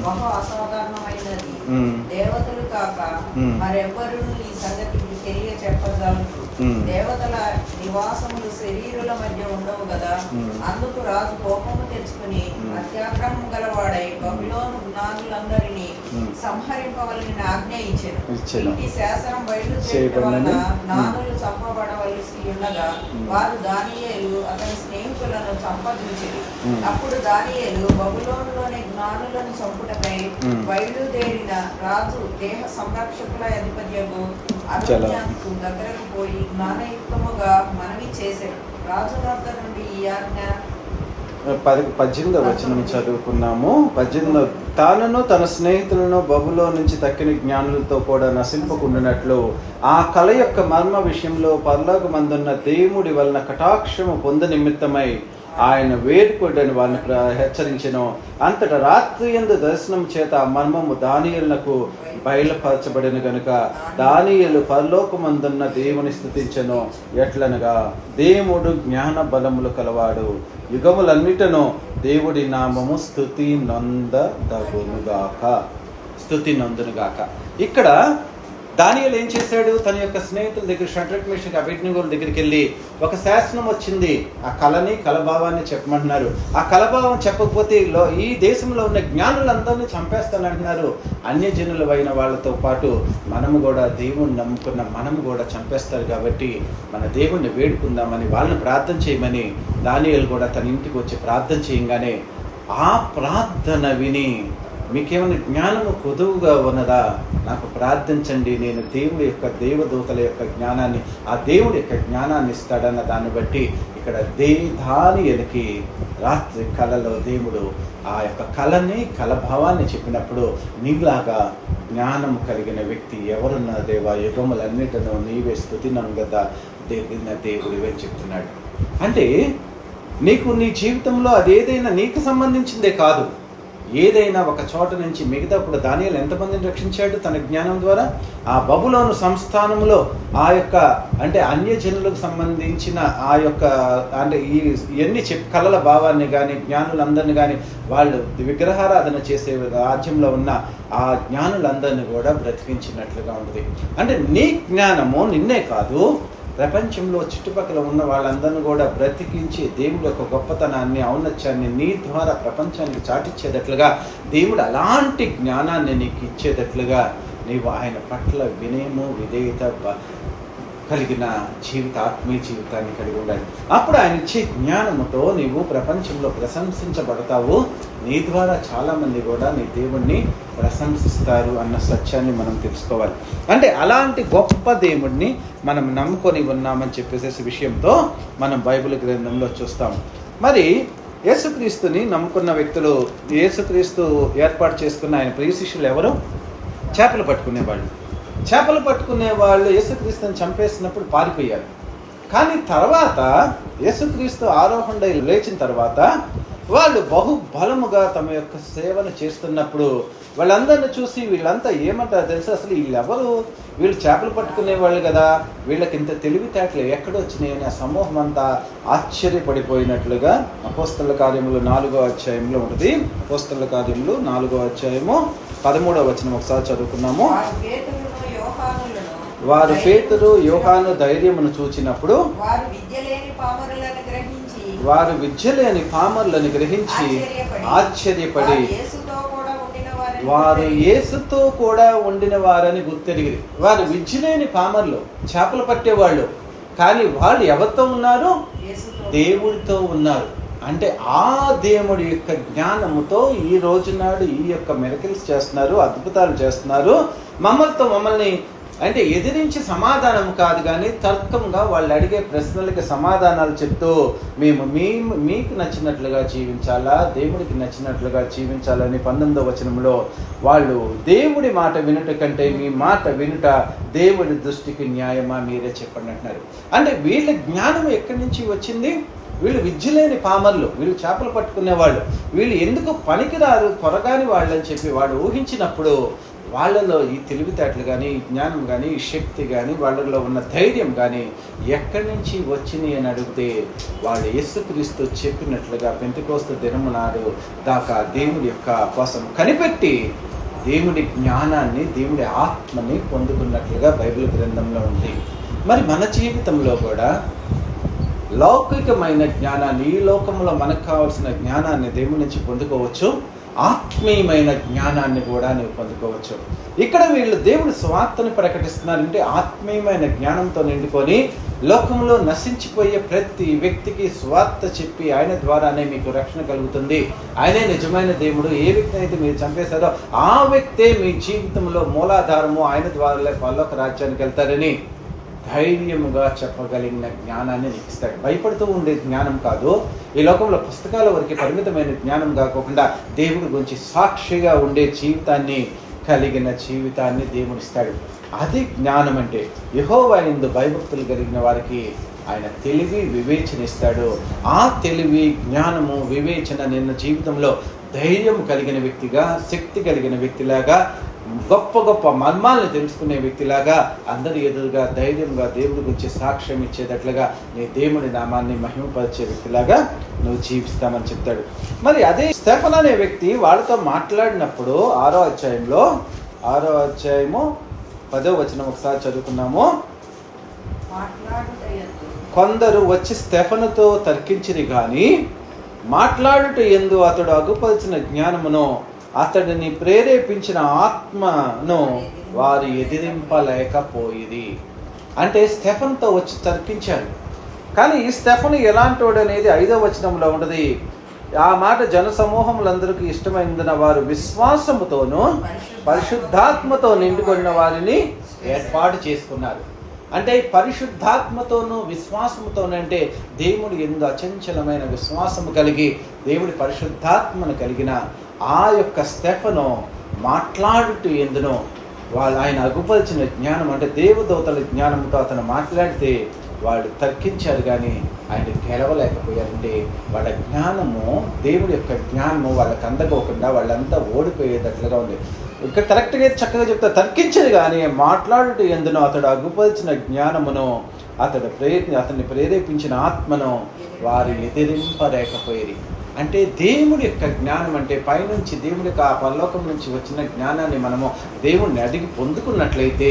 బహు అసాధారణమైనది, దేవతలు కాక మరెవ్వరూ ఈ సంగతికి తెలియచెప్పగలరు. దేవతల నివాసములు శరీరుల మధ్య ఉండవు కదా. అందుకు రాజు కోపము తెచ్చుకుని అత్యాగ్రహం గలవాడై బబులోను జ్ఞానులందరినీ సంహరింపవలని ఆజ్ఞ ఇచ్చెను. ఇంటి శాసనం బయలుదేరడం వలన జ్ఞానులు చంపబడవలసి ఉండగా వారు దానియేలు అతని స్నేహితులను చంపదూచిరి. అప్పుడు దానియేలు బబులోనులోని జ్ఞానులను చంపుటకై బయలుదేరిన రాజు దేహ సంరక్షకుల అధిపత్యము అరణ్యానికి దగ్గరకు పోయి జ్ఞానయుక్తముగా మనవి చేశాడు. రాజు వద్ద నుండి ఈ ఆజ్ఞ 18వ వచనం చదువుకున్నాము. 18 తానును తన స్నేహితులను బబులో నుంచి తక్కిన జ్ఞానులతో కూడా నశింపకుండినట్లు ఆ కళ యొక్క మర్మ విషయంలో పరలోకమందున్న దేవుడి వలన కటాక్షము పొంద నిమిత్తమై ఆయన వేడుకొడని వారిని హెచ్చరించెను. అంతటా రాత్రి యందు దర్శనం చేత ఆ మర్మము దానియేలునకు బయలుపరచబడిన గనుక దానియేలు పరలోకమందున్న దేవుని స్తుతించెను. ఎట్లనగా దేవుడు జ్ఞాన బలములు కలవాడు, యుగములన్నిటను దేవుడి నామము స్తుతి నొందునుగాక. ఇక్కడ దానియేలు ఏం చేశాడు? తన యొక్క స్నేహితుల దగ్గర షడ్రక్ మేషక్ అబేద్నెగోల దగ్గరికి వెళ్ళి ఒక శాసనం వచ్చింది, ఆ కళని కలభావాన్ని చెప్పమంటున్నారు. ఆ కలభావం చెప్పకపోతే ఈ దేశంలో ఉన్న జ్ఞానులందరినీ చంపేస్తానంటున్నారు. అన్యజనులైన వాళ్ళతో పాటు మనము కూడా దేవుణ్ణి నమ్ముకున్న మనము కూడా చంపేస్తారు. కాబట్టి మన దేవుణ్ణి వేడుకుందామని, వాళ్ళని ప్రార్థన చేయమని దానియేలు కూడా తన ఇంటికి వచ్చి ప్రార్థన చేయగానే ఆ ప్రార్థన విని, మీకేమైనా జ్ఞానము కొదువుగా ఉన్నదా, నాకు ప్రార్థించండి, నేను దేవుడి యొక్క దేవదూతల యొక్క జ్ఞానాన్ని, ఆ దేవుడి యొక్క జ్ఞానాన్ని ఇస్తాడన్న దాన్ని బట్టి ఇక్కడ దానియేలుకి రాత్రి కళలో దేవుడు ఆ యొక్క కళని కలభావాన్ని చెప్పినప్పుడు, నీలాగా జ్ఞానం కలిగిన వ్యక్తి ఎవరున్నా దేవా, యుగములన్నిటినూ నీవే స్తుతినను కదా దేవుడివే అని చెప్తున్నాడు. అంటే నీకు నీ జీవితంలో అదేదైనా నీకు సంబంధించిందే కాదు, ఏదైనా ఒక చోట నుంచి మిగతాప్పుడు దానియేలు ఎంతమందిని రక్షించాడు తన జ్ఞానం ద్వారా? ఆ బబులోను సంస్థానంలో ఆ యొక్క అంటే అన్యజనులకు సంబంధించిన ఆ యొక్క అంటే ఇవన్నీ కళల భావాన్ని కానీ జ్ఞానులందరినీ కానీ వాళ్ళు విగ్రహారాధన చేసే రాజ్యంలో ఉన్న ఆ జ్ఞానులందరినీ కూడా బ్రతికించినట్లుగా ఉంది. అంటే నీ జ్ఞానము నిన్నే కాదు, ప్రపంచంలో చుట్టుపక్కల ఉన్న వాళ్ళందరినీ కూడా బ్రతికించి దేవుడి యొక్క గొప్పతనాన్ని, ఔన్నత్యాన్ని నీ ద్వారా ప్రపంచానికి చాటిచ్చేటట్లుగా, దేవుడు అలాంటి జ్ఞానాన్ని నీకు ఇచ్చేటట్లుగా నీవు ఆయన పట్ల వినయము విధేయత కలిగిన ఆత్మీయ జీవితాన్ని కలిగి ఉండాలి. అప్పుడు ఆయన ఇచ్చే జ్ఞానముతో నీవు ప్రపంచంలో ప్రశంసించబడతావు. నీ ద్వారా చాలామంది కూడా నీ దేవుణ్ణి ప్రశంసిస్తారు అన్న సత్యాన్ని మనం తెలుసుకోవాలి. అంటే అలాంటి గొప్ప దేవుడిని మనం నమ్ముకొని ఉన్నామని చెప్పేసి విషయంతో మనం బైబిల్ గ్రంథంలో చూస్తాం. మరి యేసుక్రీస్తుని నమ్ముకున్న వ్యక్తులు, యేసుక్రీస్తు ఏర్పాటు చేసుకున్న ఆయన ప్రియ శిష్యులు ఎవరు? చేపలు పట్టుకునేవాళ్ళు. చేపలు పట్టుకునే వాళ్ళు యేసుక్రీస్తుని చంపేసినప్పుడు పారిపోయారు. కానీ తర్వాత యేసుక్రీస్తు ఆరోహణై లేచిన తర్వాత వాళ్ళు బహుబలముగా తమ యొక్క సేవను చేస్తున్నప్పుడు వాళ్ళందరిని చూసి వీళ్ళంతా ఏమంటారు తెలుసా? అసలు వీళ్ళెవరు? వీళ్ళు చేపలు పట్టుకునే వాళ్ళు కదా, వీళ్ళకి ఇంత తెలివితేటలు ఎక్కడ వచ్చినాయని ఆ సమూహం అంతా ఆశ్చర్యపడిపోయినట్లుగా అపోస్తలుల కార్యములు 4వ అధ్యాయంలో ఉంటుంది. అపోస్తలుల కార్యములు 4వ అధ్యాయము 13వ వచనం ఒకసారి చదువుకున్నాము. వారు పేతురు యోహాను ధైర్యమును చూచినప్పుడు వారు విద్యలేని పామరులను గ్రహించి ఆశ్చర్యపడి వారు యేసుతో కూడా ఉండిన వారని గుర్తెరిగిరి. వారు విద్యలేని పామరులు, చేపలు పట్టేవాళ్ళు, కానీ వాళ్ళు ఎవరితో ఉన్నారు? దేవుడితో ఉన్నారు. అంటే ఆ దేవుడి యొక్క జ్ఞానముతో ఈ రోజు నాడు ఈ యొక్క మిరకిల్స్ చేస్తున్నారు, అద్భుతాలు చేస్తున్నారు. మమ్మల్ని అంటే ఎదిరించి సమాధానం కాదు కానీ తర్కంగా వాళ్ళు అడిగే ప్రశ్నలకి సమాధానాలు చెప్తూ మీకు నచ్చినట్లుగా జీవించాలా, దేవుడికి నచ్చినట్లుగా జీవించాలని 19వ వచనంలో వాళ్ళు దేవుడి మాట వినుట కంటే మీ మాట వినుట దేవుడి దృష్టికి న్యాయమా, మీరే చెప్పండి అంటున్నారు. అంటే వీళ్ళ జ్ఞానం ఎక్కడి నుంచి వచ్చింది? వీళ్ళు విద్యలేని పామర్లు, వీళ్ళు చేపలు పట్టుకునేవాళ్ళు, వీళ్ళు ఎందుకు పనికిరారు, త్వరగాని వాళ్ళని చెప్పి వాడు ఊహించినప్పుడు వాళ్ళలో ఈ తెలివితేటలు కానీ, ఈ జ్ఞానం కానీ, ఈ శక్తి కానీ, వాళ్ళలో ఉన్న ధైర్యం కానీ ఎక్కడి నుంచి వచ్చినాయి అని అడిగితే వాళ్ళు యేసుక్రీస్తు చెప్పినట్లుగా పెంతెకోస్తు దినము నాడు దాకా దేవుడి యొక్క కోసం కనిపెట్టి దేవుడి జ్ఞానాన్ని, దేవుడి ఆత్మని పొందుకున్నట్లుగా బైబిల్ గ్రంథంలో ఉంది. మరి మన జీవితంలో కూడా లౌకికమైన జ్ఞానాన్ని, ఈ లోకంలో మనకు కావాల్సిన జ్ఞానాన్ని దేవుడి నుంచి పొందుకోవచ్చు, ఆత్మీయమైన జ్ఞానాన్ని కూడా నువ్వు పొందుకోవచ్చు. ఇక్కడ వీళ్ళు దేవుడి స్వార్థను ప్రకటిస్తున్నారంటే ఆత్మీయమైన జ్ఞానంతో నిండుకొని లోకంలో నశించిపోయే ప్రతి వ్యక్తికి స్వార్థ చెప్పి ఆయన ద్వారానే మీకు రక్షణ కలుగుతుంది, ఆయనే నిజమైన దేవుడు, ఏ వ్యక్తిని అయితే మీరు చంపేశారో ఆ వ్యక్తే మీ జీవితంలో మూలాధారము, ఆయన ద్వారా పరలోక రాజ్యానికి వెళ్తారని ధైర్యముగా చెప్పగలిగిన జ్ఞానాన్ని నీకు ఇస్తాడు. భయపడుతూ ఉండే జ్ఞానం కాదు, ఈ లోకంలో పుస్తకాల వరకు పరిమితమైన జ్ఞానం కాకుండా దేవుడి గురించి సాక్షిగా ఉండే జీవితాన్ని కలిగిన జీవితాన్ని దేవుడు ఇస్తాడు. అది జ్ఞానం అంటే. యెహోవా యందు భయభక్తులు కలిగిన వారికి ఆయన తెలివి వివేచన ఇస్తాడు. ఆ తెలివి, జ్ఞానము, వివేచన నిన్న జీవితంలో ధైర్యం కలిగిన వ్యక్తిగా, శక్తి కలిగిన వ్యక్తిలాగా, గొప్ప గొప్ప మర్మాలను తెలుసుకునే వ్యక్తిలాగా, అందరి ఎదురుగా ధైర్యంగా దేవుడి గురించి సాక్ష్యం ఇచ్చేటట్లుగా నీ దేవుడి నామాన్ని మహిమపరిచే వ్యక్తిలాగా నువ్వు జీవిస్తామని చెప్తాడు. మరి అదే స్టెఫెన్ అనే వ్యక్తి వాళ్ళతో మాట్లాడినప్పుడు 6వ అధ్యాయము 10వ వచనం ఒకసారి చదువుకున్నాము. మాట్లాడుటయందు కొందరు వచ్చి స్టెఫనుతో తర్కించిరి గాని మాట్లాడుట యందు అతడు అగుపరిచిన జ్ఞానమును అతడిని ప్రేరేపించిన ఆత్మను వారు ఎదిరింపలేకపోయింది. అంటే స్టెఫన్తో వచ్చి తర్కించారు. కానీ ఈ స్టెఫను ఎలాంటోడు అనేది 5వ వచనంలో ఉన్నది. ఆ మాట జన సమూహములందరికీ ఇష్టమైనందున వారు విశ్వాసముతోనూ పరిశుద్ధాత్మతో నిండుకొన్న వారిని ఏర్పాటు చేసుకున్నారు. అంటే పరిశుద్ధాత్మతోనూ విశ్వాసముతోనూ అంటే దేవుడు ఎందు అచంచలమైన విశ్వాసము కలిగి దేవుడి పరిశుద్ధాత్మను కలిగిన ఆ యొక్క స్టెఫను మాట్లాడుతూ ఎందునో ఆయన అగుపరిచిన జ్ఞానం అంటే దేవదూతల జ్ఞానంతో అతను మాట్లాడితే వాళ్ళు తర్కించారు కానీ ఆయన గెలవలేకపోయారంటే వాళ్ళ జ్ఞానము దేవుడి యొక్క జ్ఞానము వాళ్ళకి అందకోకుండా వాళ్ళంతా ఓడిపోయేటట్లుగా ఉంది. ఇక్కడ కరెక్ట్గా చక్కగా చెప్తా, తర్కించదు కానీ మాట్లాడుతూ ఎందునో అతడు అగుపరిచిన జ్ఞానమును అతన్ని ప్రేరేపించిన ఆత్మను వారు ఎదిరింపలేకపోయేది. అంటే దేవుడి యొక్క జ్ఞానం అంటే పైనుంచి దేవుడి యొక్క ఆ పరలోకం నుంచి వచ్చిన జ్ఞానాన్ని మనము దేవుడిని అడిగి పొందుకున్నట్లయితే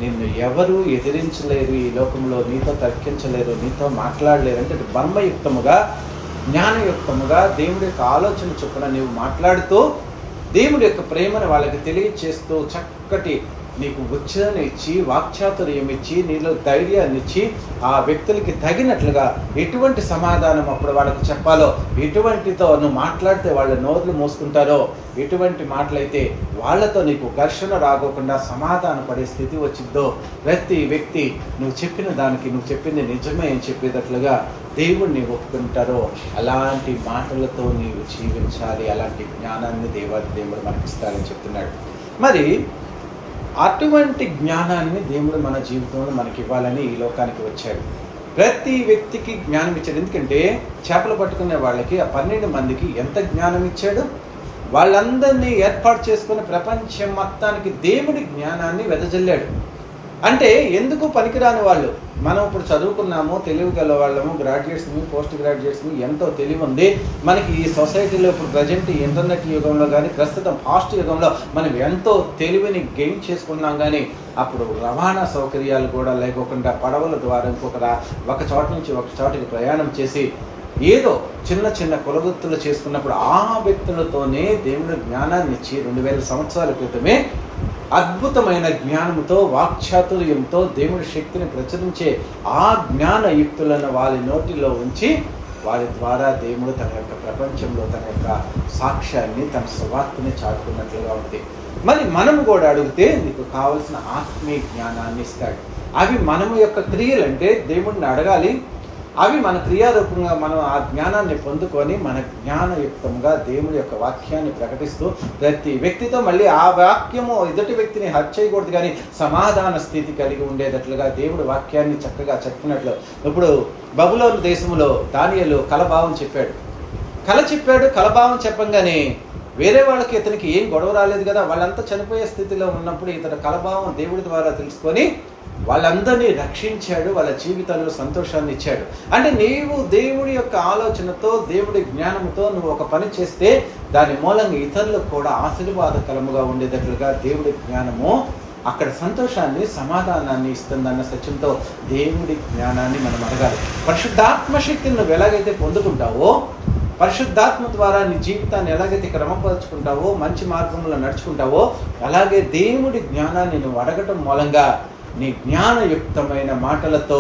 నిన్ను ఎవరు ఎదిరించలేరు, ఈ లోకంలో నీతో తర్కించలేరు, నీతో మాట్లాడలేరు. అంటే బర్మయుక్తముగా జ్ఞానయుక్తముగా దేవుడి యొక్క ఆలోచన చొప్పున నీవు మాట్లాడుతూ దేవుడి యొక్క ప్రేమను వాళ్ళకి తెలియచేస్తూ చక్కటి నీకు ఉచ్చారణ ఇచ్చి వాక్చాతుర్యం ఇచ్చి నీలో ధైర్యాన్ని ఇచ్చి ఆ వ్యక్తులకి తగినట్లుగా ఎటువంటి సమాధానం అప్పుడు వాళ్ళకి చెప్పాలో, ఎటువంటితో నువ్వు మాట్లాడితే వాళ్ళ నోర్లు మోసుకుంటారో, ఎటువంటి మాటలైతే వాళ్ళతో నీకు ఘర్షణ రాకోకుండా సమాధాన పడే స్థితి వచ్చిందో ప్రతి వ్యక్తి నువ్వు చెప్పిన దానికి నువ్వు చెప్పింది నిజమే అని చెప్పేటట్లుగా దేవుణ్ణి ఒప్పుకుంటారో అలాంటి మాటలతో నీవు జీవించాలి. అలాంటి జ్ఞానాన్ని దేవుడు మనకిస్తాడని చెప్తున్నాడు. మరి అటువంటి జ్ఞానాన్ని దేవుడు మన జీవితంలో మనకి ఇవ్వాలని ఈ లోకానికి వచ్చాడు. ప్రతి వ్యక్తికి జ్ఞానం ఇచ్చాడు. ఎందుకంటే చేపలు పట్టుకునే వాళ్ళకి ఆ 12 మందికి ఎంత జ్ఞానం ఇచ్చాడు? వాళ్ళందరినీ ఏర్పాటు చేసుకుని ప్రపంచం మొత్తానికి దేవుడి జ్ఞానాన్ని వెదజల్లాడు. అంటే ఎందుకు పనికిరాని వాళ్ళు, మనం ఇప్పుడు చదువుకున్నాము, తెలివి గల వాళ్ళము, గ్రాడ్యుయేట్స్ని, పోస్ట్ గ్రాడ్యుయేట్స్ని, ఎంతో తెలివి ఉంది మనకి ఈ సొసైటీలో. ఇప్పుడు ప్రజెంట్ ఇంటర్నెట్ యుగంలో కానీ ప్రస్తుతం ఫాస్ట్ యుగంలో మనం ఎంతో తెలివిని గెయిన్ చేసుకున్నాం. కానీ అప్పుడు రవాణా సౌకర్యాలు కూడా లేకోకుండా పడవల ద్వారా ఒక చోట నుంచి ఒక చోటికి ప్రయాణం చేసి ఏదో చిన్న చిన్న కులవృత్తులు చేసుకున్నప్పుడు ఆ వ్యక్తులతోనే దేవుడు జ్ఞానాన్ని ఇచ్చి 2000 సంవత్సరాల క్రితమే అద్భుతమైన జ్ఞానంతో వాక్చాతుర్యంతో దేవుడి శక్తిని ప్రచురించే ఆ జ్ఞానయుక్తులను వారి నోటిలో ఉంచి వారి ద్వారా దేవుడు తన యొక్క ప్రపంచంలో తన యొక్క సాక్ష్యాన్ని తన సువార్తని చాటుకున్నట్లుగా ఉంది. మరి మనము కూడా అడిగితే నీకు కావలసిన ఆత్మీయ జ్ఞానాన్ని ఇస్తాడు. అవి మనము యొక్క క్రియలు అంటే దేవుడిని అడగాలి. అవి మన క్రియారూపంగా మనం ఆ జ్ఞానాన్ని పొందుకొని మన జ్ఞానయుక్తంగా దేవుడి యొక్క వాక్యాన్ని ప్రకటిస్తూ ప్రతి వ్యక్తితో మళ్ళీ ఆ వాక్యము ఎదుటి వ్యక్తిని హత్య చేయకూడదు కానీ సమాధాన స్థితి కలిగి ఉండేటట్లుగా దేవుడి వాక్యాన్ని చక్కగా చెప్పినట్లు. ఇప్పుడు బబులోను దేశంలో దానియేలు కలభావం చెప్పాడు. కలభావం చెప్పంగానే వేరే వాళ్ళకి ఇతనికి ఏం గొడవ రాలేదు కదా, వాళ్ళంతా చనిపోయే స్థితిలో ఉన్నప్పుడు ఇతడు కలభావం దేవుడి ద్వారా తెలుసుకొని వాళ్ళందరినీ రక్షించాడు, వాళ్ళ జీవితాల్లో సంతోషాన్ని ఇచ్చాడు. అంటే నీవు దేవుడి యొక్క ఆలోచనతో దేవుడి జ్ఞానంతో నువ్వు ఒక పని చేస్తే దాని మూలంగా ఇతరులకు కూడా ఆశీర్వాదకరముగా ఉండేటట్లుగా దేవుడి జ్ఞానము అక్కడ సంతోషాన్ని సమాధానాన్ని ఇస్తుందన్న సత్యంతో దేవుడి జ్ఞానాన్ని మనం అడగాలి. పరిశుద్ధాత్మశక్తిని నువ్వు ఎలాగైతే పొందుకుంటావో, పరిశుద్ధాత్మ ద్వారా నీ జీవితాన్ని ఎలాగైతే క్రమపరుచుకుంటావో, మంచి మార్గంలో నడుచుకుంటావో, అలాగే దేవుడి జ్ఞానాన్ని నువ్వు అడగటం మూలంగా నీ జ్ఞానయుక్తమైన మాటలతో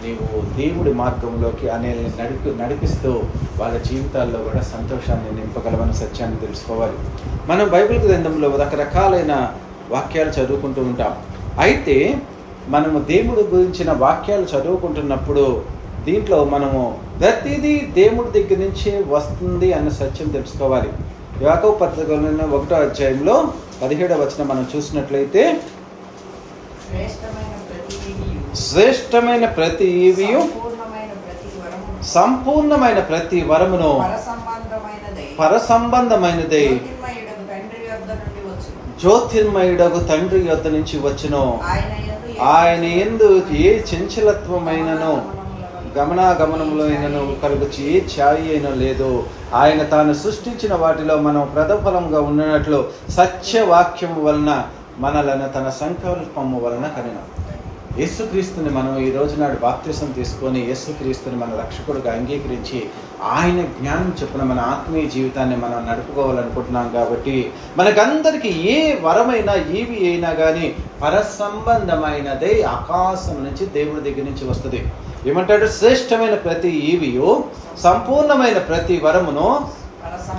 నీవు దేవుడి మార్గంలోకి అనేల్ని నడిపిస్తూ వాళ్ళ జీవితాల్లో కూడా సంతోషాన్ని నింపగలవని సత్యాన్ని తెలుసుకోవాలి. మనం బైబిల్ గ్రంథంలో రకరకాలైన వాక్యాలు చదువుకుంటూ ఉంటాం. అయితే మనము దేవుడి గురించిన వాక్యాలు చదువుకుంటున్నప్పుడు దీంట్లో మనము ప్రతిదీ దేవుడి దగ్గర నుంచే వస్తుంది అన్న సత్యం తెలుసుకోవాలి. యాకోబు పత్రికలోని 1వ అధ్యాయంలో 17వ వచనం మనం చూసినట్లయితే, శ్రేష్టమైన ప్రతి ఈవియు సంపూర్ణమైన ప్రతి వరమును పరసంబంధమైనదే జ్యోతిర్మయుడగు తండ్రి యొద్ద నుంచి వచ్చును. ఆయన యందు ఏ చంచలత్వమైనను గమనాగమనములో అయినను కలుగుచి ఏ ఛాయి అయినా లేదు. ఆయన తాను సృష్టించిన వాటిలో మనం ప్రథఫలంగా ఉన్నట్లు సత్యవాక్యము వలన మనలను తన సంకల్పము వలన కనిన. యేసుక్రీస్తుని మనం ఈ రోజు నాడు బాప్తిసం తీసుకొని యేసుక్రీస్తుని మన రక్షకుడుగా అంగీకరించి ఆయన జ్ఞానం చొప్పున మన ఆత్మీయ జీవితాన్ని మనం నడుపుకోవాలనుకుంటున్నాం. కాబట్టి మనకందరికీ ఏ వరమైనా ఈవి అయినా కానీ పరసంబంధమైనదే ఆకాశం నుంచి దేవుడి దగ్గర నుంచి వస్తుంది. ఏమంటాడు? శ్రేష్టమైన ప్రతి ఈవియు సంపూర్ణమైన ప్రతి వరమును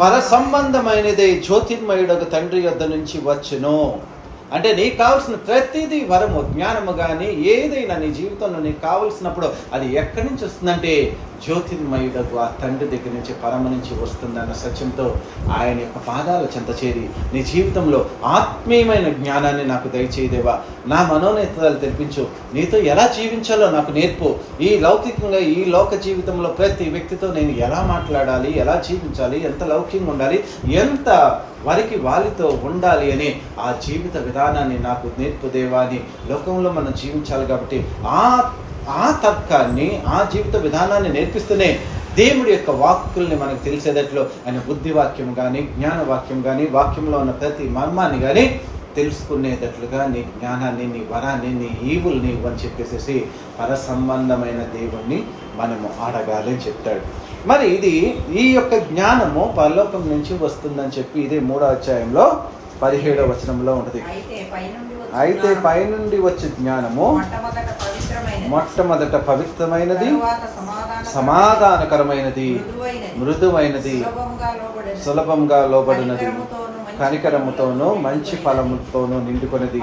పరసంబంధమైనదే జ్యోతిర్మయుడొక తండ్రి యొద్ద నుంచి వచ్చును. అంటే నీకు కావాల్సిన ప్రతిదీ వరము, జ్ఞానము కానీ ఏదైనా నీ జీవితంలో నీకు కావలసినప్పుడు అది ఎక్కడి నుంచి వస్తుందంటే జ్యోతిర్మయుడకు ఆ తండ్రి దగ్గర నుంచి పరమ నుంచి వస్తుందన్న సత్యంతో ఆయన యొక్క పాదాల చెంత చేరి నీ జీవితంలో ఆత్మీయమైన జ్ఞానాన్ని నాకు దయచేయదేవా, నా మనోనేత్రాలు తెరిపించు, నీతో ఎలా జీవించాలో నాకు నేర్పు, ఈ లౌకికంగా ఈ లోక జీవితంలో ప్రతి వ్యక్తితో నేను ఎలా మాట్లాడాలి, ఎలా జీవించాలి, ఎంత లౌకికంగా ఉండాలి, ఎంత వారికి వారితో ఉండాలి అని ఆ జీవిత విధానాన్ని నాకు నేర్పు దేవా అని లోకంలో మనం జీవించాలి. కాబట్టి ఆ తర్కాన్ని ఆ జీవిత విధానాన్ని నేర్పిస్తూనే దేవుడి యొక్క వాక్కుల్ని మనకు తెలిసేటట్లు ఆయన బుద్ధివాక్యం కానీ జ్ఞానవాక్యం కానీ వాక్యంలో ఉన్న ప్రతి మర్మాన్ని కానీ తెలుసుకునేటట్లుగా నీ జ్ఞానాన్ని, నీ వరాన్ని, నీ ఈవుల్ని ఇవ్వని చెప్పేసి పరసంబంధమైన దేవుణ్ణి మనము అడగాలి అని చెప్తాడు. మరి ఇది ఈ యొక్క జ్ఞానము పరలోకం నుంచి వస్తుందని చెప్పి ఇదే 3వ అధ్యాయంలో 17వ వచనంలో ఉంటుంది. అయితే పైనుండి వచ్చే జ్ఞానము మొట్టమొదట పవిత్రమైనది, సమాధానకరమైనది, మృదువైనది, సులభంగా లోబడినది, కనికరముతోనూ మంచి ఫలముతోనూ నిండుకొనిది,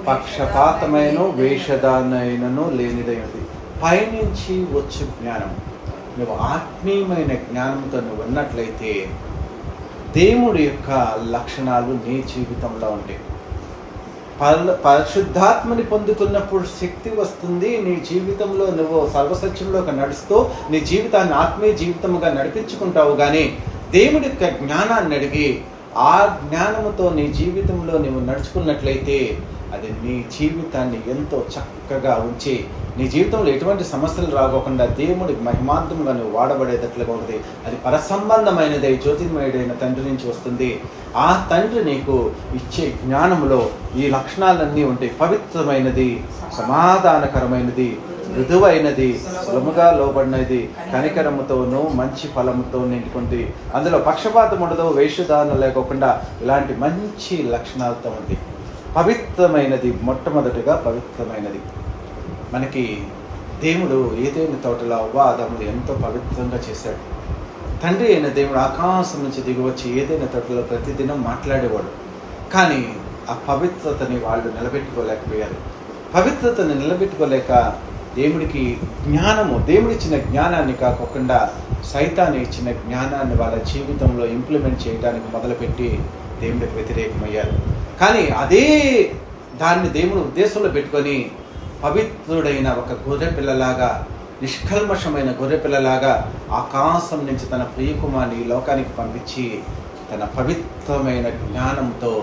పక్షపాతమైన వేషధానైనను లేనిదైనది. పైనుంచి వచ్చే జ్ఞానం, నువ్వు ఆత్మీయమైన జ్ఞానంతో నువ్వు ఉన్నట్లయితే దేవుడి యొక్క లక్షణాలు నీ జీవితంలో ఉంటాయి. పరిశుద్ధాత్మని పొందుకున్నప్పుడు శక్తి వస్తుంది. నీ జీవితంలో నువ్వు సర్వసత్యంలోకి నడుస్తూ నీ జీవితాన్ని ఆత్మీయ జీవితంగా నడిపించుకుంటావు. కానీ దేవుడి యొక్క జ్ఞానాన్ని అడిగి ఆ జ్ఞానముతో నీ జీవితంలో నువ్వు నడుచుకున్నట్లయితే అది నీ జీవితాన్ని ఎంతో చక్కగా ఉంచి నీ జీవితంలో ఎటువంటి సమస్యలు రాకోకుండా దేవుడి మహిమార్థంగా నువ్వు వాడబడేటట్లుగా ఉంటుంది. అది పరసంబంధమైనది, జ్యోతిర్మయుడైన తండ్రి నుంచి వస్తుంది. ఆ తండ్రి నీకు ఇచ్చే జ్ఞానంలో ఈ లక్షణాలన్నీ ఉంటాయి. పవిత్రమైనది, సమాధానకరమైనది, మృదువైనది, సులభంగా లోబడినది, కనికరముతోనూ మంచి ఫలముతో నిండుకుంది. అందులో పక్షపాతం ఉండదు, వేషధారణ లేకోకుండా ఇలాంటి మంచి లక్షణాలతో ఉంది. పవిత్రమైనది, మొట్టమొదటిగా పవిత్రమైనది. మనకి దేవుడు ఏదైనా తోటలో ఆదాములు ఎంతో పవిత్రంగా చేశాడు. తండ్రి అయిన దేవుడు ఆకాశం నుంచి దిగివచ్చి ఏదైనా తోటలో ప్రతిదినం మాట్లాడేవాడు. కానీ ఆ పవిత్రతని వాళ్ళు నిలబెట్టుకోలేకపోయారు. పవిత్రతని నిలబెట్టుకోలేక దేవుడికి జ్ఞానము, దేవుడిచ్చిన జ్ఞానాన్ని కాకుండా సైతాన్ని ఇచ్చిన జ్ఞానాన్ని వాళ్ళ జీవితంలో ఇంప్లిమెంట్ చేయడానికి మొదలుపెట్టి దేవుడికి వ్యతిరేకమయ్యారు. కానీ అదే దాన్ని దేవుడు ఉద్దేశంలో పెట్టుకొని పవిత్రుడైన ఒక గొర్రెపిల్లలాగా, నిష్కల్మషమైన గొర్రెపిల్లలాగా ఆకాశం నుంచి తన ప్రియకుమార్ని ఈ లోకానికి పంపించి తన పవిత్రమైన జ్ఞానంతో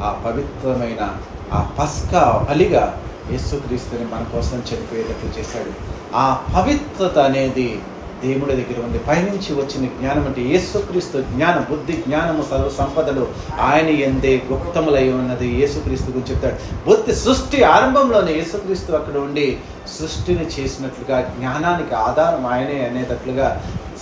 ఆ పవిత్రమైన ఆ పస్కా బలిగా యేసుక్రీస్తుని మన కోసం చనిపోయేటట్లు చేశాడు. ఆ పవిత్రత అనేది దేవుడి దగ్గర ఉంది. పైనుంచి వచ్చిన జ్ఞానం అంటే యేసుక్రీస్తు జ్ఞానం, బుద్ధి జ్ఞానము సర్వ సంపదలు ఆయన ఎందే గుప్తములై ఉన్నది. యేసుక్రీస్తు గురించి చెప్తాడు. బుద్ధి సృష్టి ఆరంభంలోనే యేసుక్రీస్తు అక్కడ ఉండి సృష్టిని చేసినట్లుగా, జ్ఞానానికి ఆధారం ఆయనే అనేటట్లుగా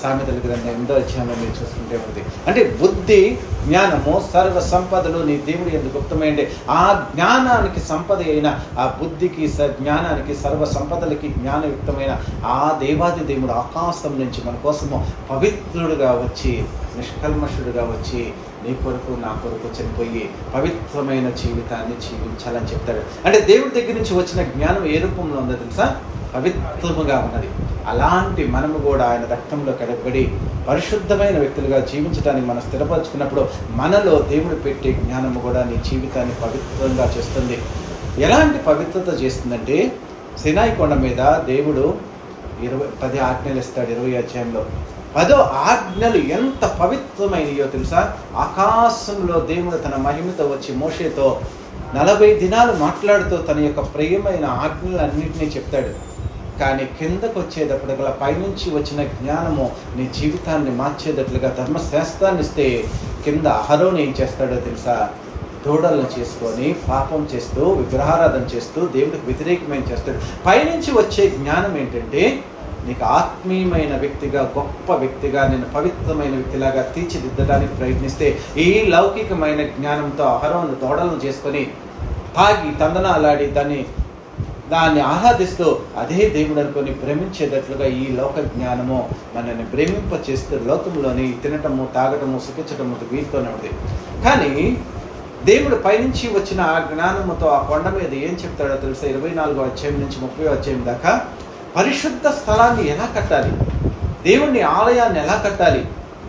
సామెతల గ్రంథం 8వ అధ్యాయంలో మీరు చూసుకుంటే ఉంది. అంటే బుద్ధి జ్ఞానము సర్వ సంపదలు నీ దేవుడు ఎందుకు గుప్తమైంది. ఆ జ్ఞానానికి సంపద అయిన ఆ బుద్ధికి, జ్ఞానానికి, సర్వ సంపదలకి జ్ఞానయుక్తమైన ఆ దేవాది దేవుడు ఆకాశం నుంచి మన కోసము పవిత్రుడుగా వచ్చి, నిష్కల్మషుడుగా వచ్చి నీ కొరకు నా కొరకు చనిపోయి పవిత్రమైన జీవితాన్ని జీవించాలని చెప్తాడు. అంటే దేవుడి దగ్గర నుంచి వచ్చిన జ్ఞానం ఏ రూపంలో ఉందో తెలుసా? పవిత్రముగా ఉన్నది. అలాంటి మనము కూడా ఆయన రక్తంలో కడగబడి పరిశుద్ధమైన వ్యక్తులుగా జీవించడానికి మనం స్థిరపరచుకున్నప్పుడు మనలో దేవుడు పెట్టే జ్ఞానము కూడా నీ జీవితాన్ని పవిత్రంగా చేస్తుంది. ఎలాంటి పవిత్రత చేస్తుందంటే, సినాయి కొండ మీద దేవుడు 10 ఆజ్ఞలు ఇస్తాడు 20వ అధ్యాయంలో. 10వ ఆజ్ఞలు ఎంత పవిత్రమైనయో తెలుసా? ఆకాశంలో దేవుడు తన మహిమతో వచ్చి మోషేతో 40 దినాలు మాట్లాడుతూ తన యొక్క ప్రియమైన ఆజ్ఞలన్నింటినీ చెప్తాడు. కానీ కిందకు వచ్చేటప్పటికల్లా పైనుంచి వచ్చిన జ్ఞానము నీ జీవితాన్ని మార్చేటట్లుగా ధర్మశాస్త్రాన్ని ఇస్తే కింద అహరోను ఏం చేస్తాడో తెలుసా? దూడలను చేసుకొని పాపం చేస్తూ విగ్రహారాధన చేస్తూ దేవుడికి వ్యతిరేకమైన చేస్తాడు. పైనుంచి వచ్చే జ్ఞానం ఏంటంటే నీకు ఆత్మీయమైన వ్యక్తిగా, గొప్ప వ్యక్తిగా, నేను పవిత్రమైన వ్యక్తిలాగా తీర్చిదిద్దడానికి ప్రయత్నిస్తే ఈ లౌకికమైన జ్ఞానంతో ఆహారం దూడలను చేసుకొని తాగి తందనాలాడి దాన్ని ఆరాధిస్తూ అదే దేవుడు అనుకొని భ్రమించేటట్లుగా ఈ లోక జ్ఞానము మనల్ని భ్రమింప చేస్తూ లోకంలోని తినటము, తాగటము, సుఖించటము వీటితోనే ఉంది. కానీ దేవుడు పైనుంచి వచ్చిన ఆ జ్ఞానముతో ఆ కొండ మీద ఏం చెప్తాడో తెలుసా? 24వ అధ్యాయం నుంచి 30వ అధ్యాయం దాకా పరిశుద్ధ స్థలాన్ని ఎలా కట్టాలి, దేవుని ఆలయాన్ని ఎలా కట్టాలి,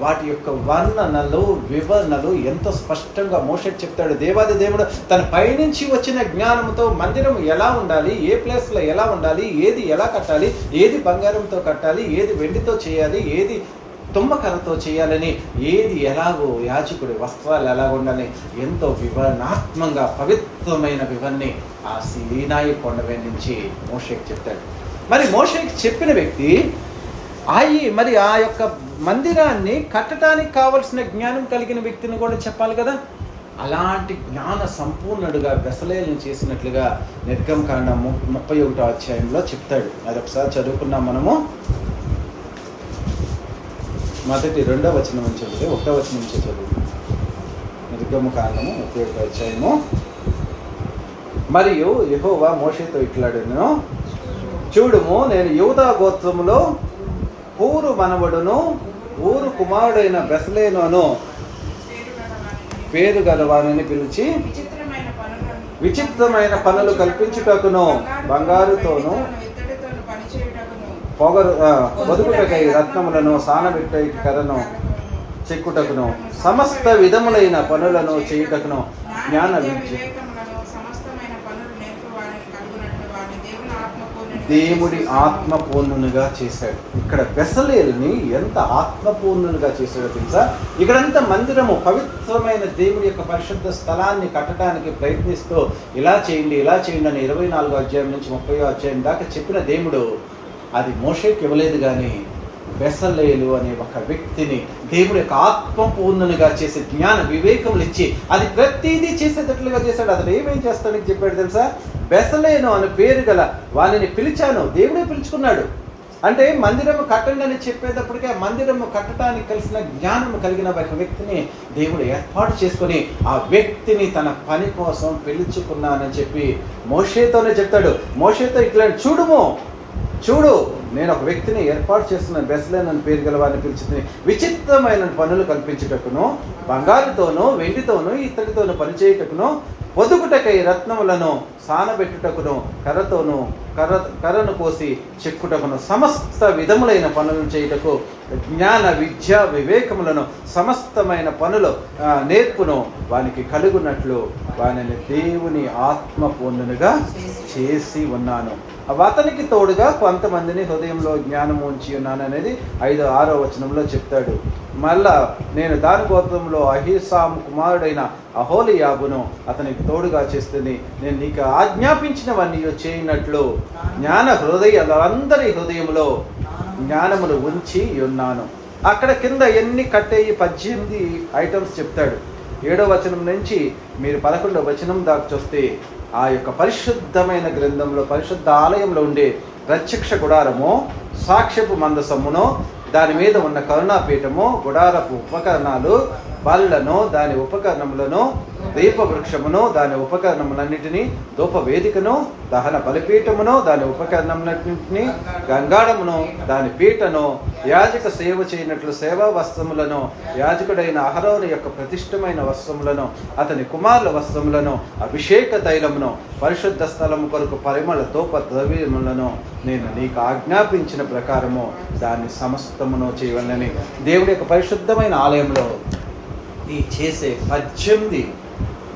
వాటి యొక్క వర్ణనలు, వివరణలు ఎంతో స్పష్టంగా మోషేకి చెప్తాడు. దేవాది దేవుడు తన పైనుంచి వచ్చిన జ్ఞానంతో మందిరం ఎలా ఉండాలి, ఏ ప్లేస్లో ఎలా ఉండాలి, ఏది ఎలా కట్టాలి, ఏది బంగారంతో కట్టాలి, ఏది వెండితో చేయాలి, ఏది తుమ్మకరతో చేయాలని, ఏది ఎలాగో యాజకుడి వస్త్రాలు ఎలా ఉండాలి, ఎంతో వివరణాత్మకంగా పవిత్రమైన వివరణని ఆ సీనాయి కొండవే నుంచి మోషేకి చెప్తాడు. మరి మోషేకి చెప్పిన వ్యక్తి మరి ఆ యొక్క మందిరాన్ని కట్టడానికి కావలసిన జ్ఞానం కలిగిన వ్యక్తిని కూడా చెప్పాలి కదా. అలాంటి జ్ఞాన సంపూర్ణుడుగా బెసలేలను చేసినట్లుగా నిర్గమకాండం 31వ అధ్యాయంలో చెప్తాడు. అది ఒకసారి చదువుకున్నాం మనము. మొదటి 2వ వచనం నుంచి చదివితే 1వ వచనం నుంచి చదువు. నిర్గమకాండము 31వ అధ్యాయము. మరియు యెహోవా మోషేతో ఇట్లాడెను, చూడుము, నేను యూదా గోత్రములో ఊరు మనవడును ఊరు కుమారుడైన బెసలేను పేరు గలవానని పిలిచి విచిత్రమైన పనులు కల్పించుటకును, బంగారుతోను పొదుగుటకై రత్నములను, సానబెట్టై కర్రను చెక్కుటకును, సమస్త విధములైన పనులను చేయుటకును జ్ఞాన విద్య దేవుడి ఆత్మపూర్ణునిగా చేశాడు. ఇక్కడ బెసలేలుని ఎంత ఆత్మపూర్ణునిగా చేశాడో తెలుసా? ఇక్కడంతా మందిరము పవిత్రమైన దేవుడి యొక్క పరిశుద్ధ స్థలాన్ని కట్టడానికి ప్రయత్నిస్తూ ఇలా చేయండి ఇలా చేయండి అని 24వ అధ్యాయం నుంచి 30వ అధ్యాయం దాకా చెప్పిన దేవుడు అది మోషేకి ఇవ్వలేదు. కానీ బెసలేలు అనే ఒక వ్యక్తిని దేవుడి యొక్క ఆత్మపూర్ణునిగా చేసి జ్ఞాన వివేకములు ఇచ్చి అది ప్రతిదీ చేసేటట్లుగా చేశాడు. అతను ఏమేం చేస్తానికి చెప్పాడు తెలుసా? బెసలేను అని పేరు గల వానిని పిలిచాను. దేవుడే పిలుచుకున్నాడు. అంటే మందిరము కట్టండి అని చెప్పేటప్పటికీ ఆ మందిరము కట్టడానికి కలిసిన జ్ఞానము కలిగిన ఒక వ్యక్తిని దేవుడు ఏర్పాటు చేసుకొని ఆ వ్యక్తిని తన పని కోసం పిలుచుకున్నానని చెప్పి మోషేతోనే చెప్తాడు. మోషేతో ఇట్లా చూడు, నేను ఒక వ్యక్తిని ఏర్పాటు చేస్తున్నాను, బెసలేను అని పేరు గల వారిని పిలిచి విచిత్రమైన పనులు కల్పించుటకును, బంగారుతోనూ వెండితోనూ ఇత్తడితోనూ పనిచేయుటకును, పొదుగుటకై రత్నములను సానబెట్టుటకును, కర్రను కోసి చెక్కుటకును, సమస్త విధములైన పనులను చేయుటకు జ్ఞాన విద్య వివేకములను సమస్తమైన పనులు నేర్పును వానికి కలుగునట్లు వానిని దేవుని ఆత్మపూర్ణునిగా చేసి ఉన్నాను. అతనికి తోడుగా కొంతమందిని హృదయంలో జ్ఞానం ఉంచి ఉన్నాను అనేది 5-6వ వచనంలో చెప్తాడు. మళ్ళా నేను దాని గోత్రంలో అహీసాము కుమారుడైన అహోలియాబును అతనికి తోడుగా చేస్తుంది. నేను నీకు ఆజ్ఞాపించినవన్నీ చేయనట్లు జ్ఞాన అందరి హృదయంలో జ్ఞానమును ఉంచి ఉన్నాను. అక్కడ కింద ఎన్ని కట్టేయి 18 ఐటమ్స్ చెప్తాడు. 7వ వచనం నుంచి మీరు 11వ వచనం దాకా చూస్తే ఆ యొక్క పరిశుద్ధమైన గ్రంథంలో పరిశుద్ధ ఆలయంలో ఉండే ప్రత్యక్ష గుడారము, సాక్ష్యపు మందసమును, దాని మీద ఉన్న కరుణాపీఠము, గుడారపు ఉపకరణాలు, బల్లను, దాని ఉపకరణములను, దీపవృక్షమును, దాని ఉపకరణములన్నిటినీ, ధూపవేదికను, దహన బలిపీఠమును, దాని ఉపకరణములన్నింటినీ, గంగాళమును, దాని పీటను, యాజక సేవ చేయనట్లు సేవా వస్త్రములను, యాజకుడైన అహరోను యొక్క ప్రతిష్టమైన వస్త్రములను, అతని కుమారుల వస్త్రములను, అభిషేక తైలమును, పరిశుద్ధ స్థలము కొరకు పరిమళ ధూప ద్రవ్యములను నేను నీకు ఆజ్ఞాపించిన ప్రకారము దాన్ని సమస్తమును చేయవలనని దేవుడి యొక్క పరిశుద్ధమైన ఆలయంలో ఈ చేసే 18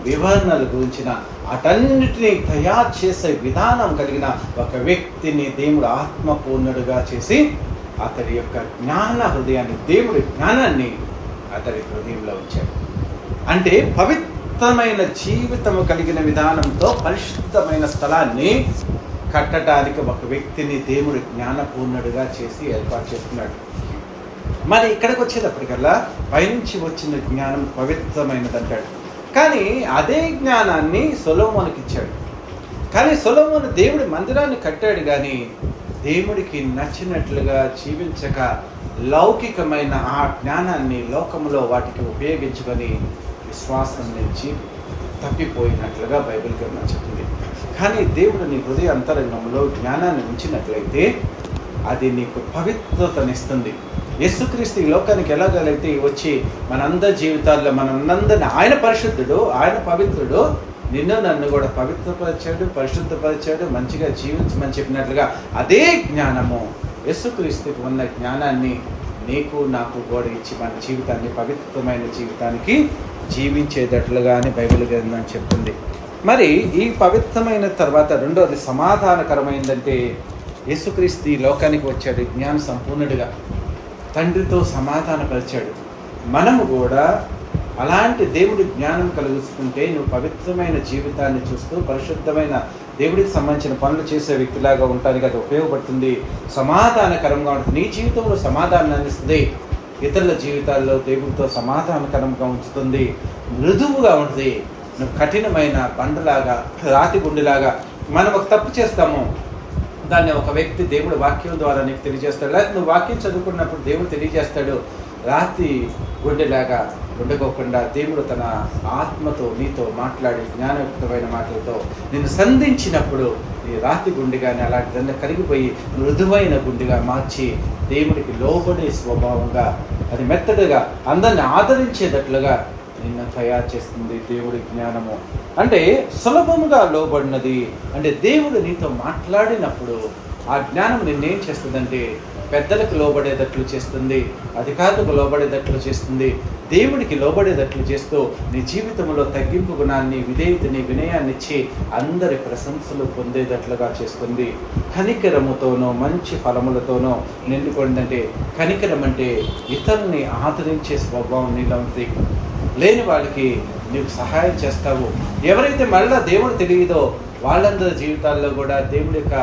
వివరణల గురించిన అటన్నిటినీ తయారు చేసే విధానం కలిగిన ఒక వ్యక్తిని దేవుడు ఆత్మపూర్ణుడుగా చేసి అతడి యొక్క జ్ఞాన హృదయాన్ని, దేవుడి జ్ఞానాన్ని అతడి హృదయంలో ఉంచాడు. అంటే పవిత్రమైన జీవితము కలిగిన విధానంతో పరిశుద్ధమైన స్థలాన్ని కట్టడానికి ఒక వ్యక్తిని దేవుడు జ్ఞానపూర్ణుడుగా చేసి ఏర్పాటు చేస్తున్నాడు. మరి ఇక్కడికి వచ్చేటప్పటికల్లా పైనుంచి వచ్చిన జ్ఞానం పవిత్రమైనది అంటాడు. కానీ అదే జ్ఞానాన్ని సొలొమోనుకి ఇచ్చాడు. కానీ సొలొమోను దేవుడి మందిరాన్ని కట్టాడు, కానీ దేవుడికి నచ్చినట్లుగా జీవించక లౌకికమైన ఆ జ్ఞానాన్ని లోకంలో వాటికి ఉపయోగించుకొని విశ్వాసం నుంచి తప్పిపోయినట్లుగా బైబిల్ గ్రంథం చెప్తుంది. కానీ దేవుడు నీ హృదయ అంతరంగంలో జ్ఞానాన్ని ఉంచినట్లయితే అది నీకు పవిత్రతనిస్తుంది. యేసుక్రీస్తు ఈ లోకానికి ఎలాగైతే వచ్చి మనందరి జీవితాల్లో మనందరిని, ఆయన పరిశుద్ధుడు, ఆయన పవిత్రుడు, నిన్ను నన్ను కూడా పవిత్రపరిచాడు, పరిశుద్ధపరిచాడు, మంచిగా జీవించమని చెప్పినట్లుగా అదే జ్ఞానము యేసుక్రీస్తుకు ఉన్న జ్ఞానాన్ని నీకు నాకు కూడా ఇచ్చి మన జీవితాన్ని పవిత్రమైన జీవితానికి జీవించేటట్లుగా అని బైబిల్ గ్రంథం చెప్తుంది. మరి ఈ పవిత్రమైన తర్వాత రెండోది సమాధానకరమైందంటే యేసుక్రీస్తు ఈ లోకానికి వచ్చాడు జ్ఞాన సంపూర్ణుడిగా, తండ్రితో సమాధానపరిచాడు. మనము కూడా అలాంటి దేవుడి జ్ఞానం కలుగుతుంటే నువ్వు పవిత్రమైన జీవితాన్ని చూస్తూ పరిశుద్ధమైన దేవుడికి సంబంధించిన పనులు చేసే వ్యక్తిలాగా ఉండడానికి అది ఉపయోగపడుతుంది, సమాధానకరంగా ఉంటుంది. నీ జీవితంలో సమాధానం అందిస్తుంది, ఇతరుల జీవితాల్లో దేవుడితో సమాధానకరంగా ఉంచుతుంది, మృదువుగా ఉంటుంది. నువ్వు కఠినమైన బండలాగా, రాతి గుండెలాగా, మనం ఒక తప్పు చేస్తాము, దాన్ని ఒక వ్యక్తి దేవుడు వాక్యం ద్వారా నీకు తెలియజేస్తాడు, లేకపోతే నువ్వు వాక్యం చదువుకున్నప్పుడు దేవుడు తెలియజేస్తాడు. రాతి గుండెలాగా ఉండకోకుండా దేవుడు తన ఆత్మతో నీతో మాట్లాడి జ్ఞానయుక్తమైన మాటలతో నిన్ను సంధించినప్పుడు నీ రాతి గుండెగానే అలాంటి దాన్ని కరిగిపోయి మృదువైన గుండెగా మార్చి దేవుడికి లోబడే స్వభావంగా, అది మెత్తడిగా అందరిని ఆదరించేటట్లుగా నిన్ను తయారు చేస్తుంది దేవుడి జ్ఞానము. అంటే సులభముగా లోబడినది అంటే దేవుడు నీతో మాట్లాడినప్పుడు ఆ జ్ఞానం నిన్నేం చేస్తుందంటే పెద్దలకు లోబడేటట్లు చేస్తుంది, అధికారులకు లోబడేటట్లు చేస్తుంది, దేవుడికి లోబడేటట్లు చేస్తూ నీ జీవితంలో తగ్గింపు గుణాన్ని, విధేయతని, వినయాన్ని ఇచ్చి అందరి ప్రశంసలు పొందేటట్లుగా చేస్తుంది. కనికరముతోనో మంచి ఫలములతోనో నిండుకుందంటే, కనికరం అంటే ఇతరుల్ని ఆదరించే స్వభావం నీలో ఉంది. లేని వాళ్ళకి నీకు సహాయం చేస్తావు. ఎవరైతే మళ్ళా దేవుడు తెలియదో వాళ్ళందరి జీవితాల్లో కూడా దేవుడి యొక్క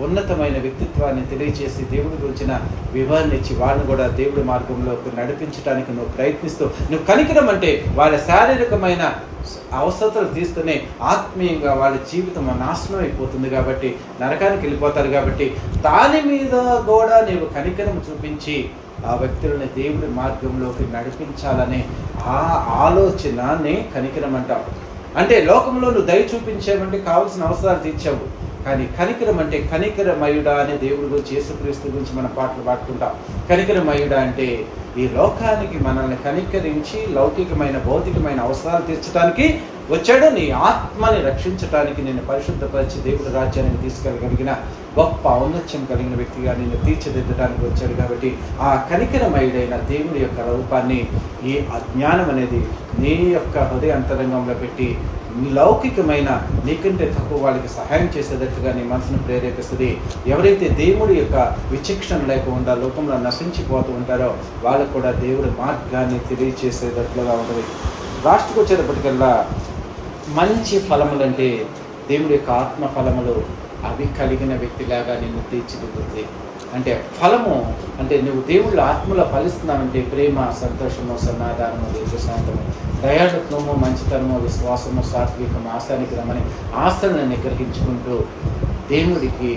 ఉన్నతమైన వ్యక్తిత్వాన్ని తెలియచేసి దేవుడి గురించిన వివరణ ఇచ్చి వాళ్ళని కూడా దేవుడి మార్గంలోకి నడిపించడానికి నువ్వు ప్రయత్నిస్తూ, నువ్వు కనికరం అంటే వాళ్ళ శారీరకమైన అవసరతలు తీస్తూనే ఆత్మీయంగా వాళ్ళ జీవితం నాశనం అయిపోతుంది కాబట్టి, నరకానికి వెళ్ళిపోతారు కాబట్టి, దాని మీద కూడా నీవు కనికరం చూపించి ఆ వ్యక్తులని దేవుడి మార్గంలోకి నడిపించాలనే ఆ ఆలోచనని కనికరం అంటాం. అంటే లోకంలో నువ్వు దయ చూపించావంటే కావాల్సిన అవసరాలు తీర్చావు, కానీ కనికరం అంటే కనికరమయుడా అనే దేవుడి గురించి, యేసుక్రీస్తు గురించి మనం పాటలు పాడుకుంటాం. కనికరమయుడా అంటే ఈ లోకానికి మనల్ని కనికరించి లౌకికమైన భౌతికమైన అవసరాలు తీర్చడానికి వచ్చాడు, నీ ఆత్మని రక్షించడానికి, నిన్ను పరిశుద్ధపరిచి దేవుడి రాజ్యానికి తీసుకెళ్ళగలిగిన గొప్ప ఔన్నత్యం కలిగిన వ్యక్తిగా నిన్ను తీర్చిదిద్దడానికి వచ్చాడు. కాబట్టి ఆ కనికరమయుడైన దేవుడి యొక్క రూపాన్ని, ఈ అజ్ఞానం అనేది నీ యొక్క హృదయ అంతరంగంలో పెట్టి లౌకికమైన నీకంటే తక్కువ వాళ్ళకి సహాయం చేసేటట్టుగా నీ మనసును ప్రేరేపిస్తుంది. ఎవరైతే దేవుడి యొక్క విచక్షణ లేకుండా లోకంలో నశించిపోతూ ఉంటారో వాళ్ళకు కూడా దేవుడి మార్గాన్ని తెలియచేసేటట్లుగా ఉంటుంది. లాస్ట్కి వచ్చేటప్పటికల్లా మంచి ఫలములంటే దేవుడి యొక్క ఆత్మ ఫలములు అవి కలిగిన వ్యక్తిలాగా నిన్ను తీర్చిదిద్దుతుంది. అంటే ఫలము అంటే నువ్వు దేవుళ్ళ ఆత్మలో ఫలిస్తున్నావంటే ప్రేమ, సంతోషము, సమాధానము, దీర్ఘశాంతము, దయాళుత్వము, మంచితనము, విశ్వాసము, సాత్వికము, ఆశానిగ్రహమని ఆశలను నిగ్రహించుకుంటూ దేవుడికి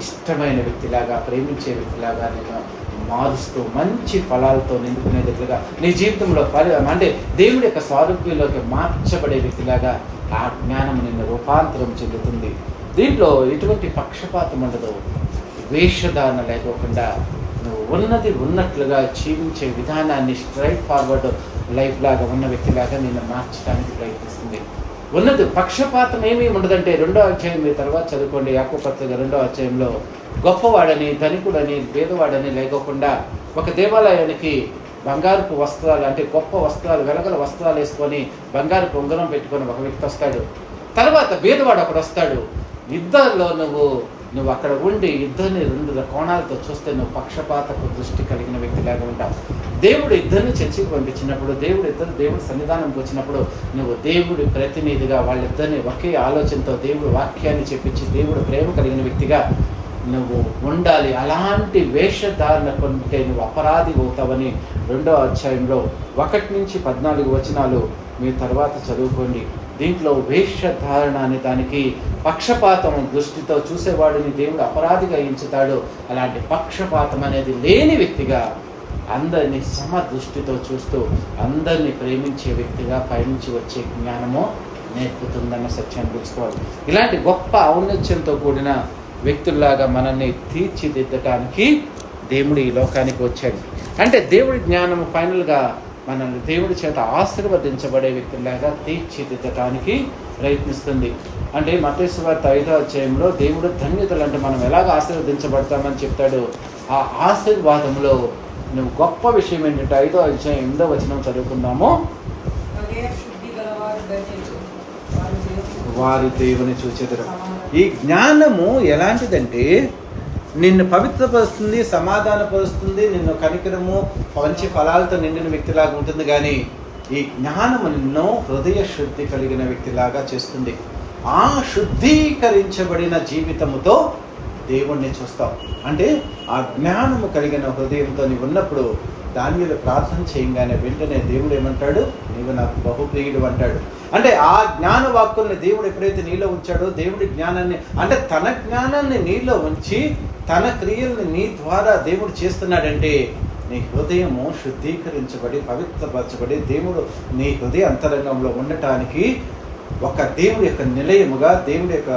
ఇష్టమైన వ్యక్తిలాగా, ప్రేమించే వ్యక్తిలాగా నేను మారుస్తూ మంచి ఫలాలతో నిండుకునేటట్లుగా నీ జీవితంలో అంటే దేవుడి యొక్క స్వారూప్యంలోకి మార్చబడే వ్యక్తిలాగా ఆ జ్ఞానం నిన్ను రూపాంతరం చెందుతుంది. దీంట్లో ఎటువంటి పక్షపాతం ఉండదు, వేషధారణ లేకోకుండా నువ్వు ఉన్నది ఉన్నట్లుగా జీవించే విధానాన్ని స్ట్రైట్ ఫార్వర్డ్ లైఫ్ లాగా ఉన్న వ్యక్తిలాగా నిన్ను మార్చడానికి ప్రయత్నిస్తుంది. ఉన్నది పక్షపాతం ఏమీ ఉండదంటే 2వ అధ్యాయం తర్వాత చదువుకోండి. యాకోబు పత్రిక 2వ అధ్యాయంలో గొప్పవాడని, ధనికుడని, పేదవాడని లేకోకుండా ఒక దేవాలయానికి బంగారపు వస్త్రాలు అంటే గొప్ప వస్త్రాలు, వెలగల వస్త్రాలు వేసుకొని బంగారపు ఉంగరం పెట్టుకొని ఒక వ్యక్తి వస్తాడు. తర్వాత పేదవాడు ఒకడు వస్తాడు. ఇద్దరిలో నువ్వు అక్కడ ఉండి ఇద్దరిని 2 కోణాలతో చూస్తే నువ్వు పక్షపాతపు దృష్టి కలిగిన వ్యక్తిలాగా ఉంటావు. దేవుడు ఇద్దరిని చర్చికి పంపించినప్పుడు, దేవుడి సన్నిధానంకి వచ్చినప్పుడు నువ్వు దేవుడి ప్రతినిధిగా వాళ్ళిద్దరిని ఒకే ఆలోచనతో దేవుడు వాక్యాన్ని చెప్పించి దేవుడు ప్రేమ కలిగిన వ్యక్తిగా నువ్వు ఉండాలి. అలాంటి వేషధారణ కొంటే నువ్వు అపరాధి అవుతావని 2వ అధ్యాయంలో 1 నుంచి 14 వచనాలు మీరు తర్వాత చదువుకోండి. దీంట్లో వేషధారణ అనే దానికి పక్షపాతం దృష్టితో చూసేవాడిని దేవుడు అపరాధిగా ఎంచుతాడు. అలాంటి పక్షపాతం అనేది లేని వ్యక్తిగా, అందరినీ సమ దృష్టితో చూస్తూ అందరినీ ప్రేమించే వ్యక్తిగా పైనుంచి వచ్చే జ్ఞానము నేర్పుతుందన్న సత్యాన్ని తెలుసుకోవాలి. ఇలాంటి గొప్ప ఔన్నత్యంతో కూడిన వ్యక్తుల్లాగా మనల్ని తీర్చిదిద్దటానికి దేవుడు ఈ లోకానికి వచ్చాడు. అంటే దేవుడి జ్ఞానము ఫైనల్గా మనల్ని దేవుడి చేత ఆశీర్వదించబడే వ్యక్తుల్లాగా తీర్చిదిద్దటానికి ప్రయత్నిస్తుంది. అంటే మత్తయి సువార్త 5వ అధ్యాయంలో దేవుడు ధన్యతలు అంటే మనం ఎలాగ ఆశీర్వదించబడతామని చెప్తాడు. ఆ ఆశీర్వాదంలో నువ్వు గొప్ప విషయం ఏంటంటే 5వ అధ్యాయం 8వ వచనం చదువుకుందాము. వారి దేవుని చూచెదరు. ఈ జ్ఞానము ఎలాంటిదంటే నిన్ను పవిత్రపరుస్తుంది, సమాధానపరుస్తుంది, నిన్ను కనికరము మంచి ఫలాలతో నిండిన వ్యక్తిలాగా ఉంటుంది. కానీ ఈ జ్ఞానము నిన్ను హృదయ శుద్ధి కలిగిన వ్యక్తిలాగా చేస్తుంది. ఆ శుద్ధీకరించబడిన జీవితముతో దేవుణ్ణి చూస్తావు. అంటే ఆ జ్ఞానము కలిగిన హృదయంతో నీవు ఉన్నప్పుడు దానిలో ప్రార్థన చేయగానే వెంటనే దేవుడు ఏమంటాడు, నీవు నాకు బహుప్రియుడు అంటాడు. అంటే ఆ జ్ఞాన వాక్కుల్ని దేవుడు ఎప్పుడైతే నీలో ఉంచాడో, దేవుడి జ్ఞానాన్ని అంటే తన జ్ఞానాన్ని నీలో ఉంచి తన క్రియల్ని నీ ద్వారా దేవుడు చేస్తున్నాడంటే నీ హృదయము శుద్ధీకరించబడి పవిత్రపరచబడి దేవుడు నీ హృదయ అంతరంగంలో ఉండటానికి ఒక దేవుడి యొక్క నిలయముగా, దేవుడి యొక్క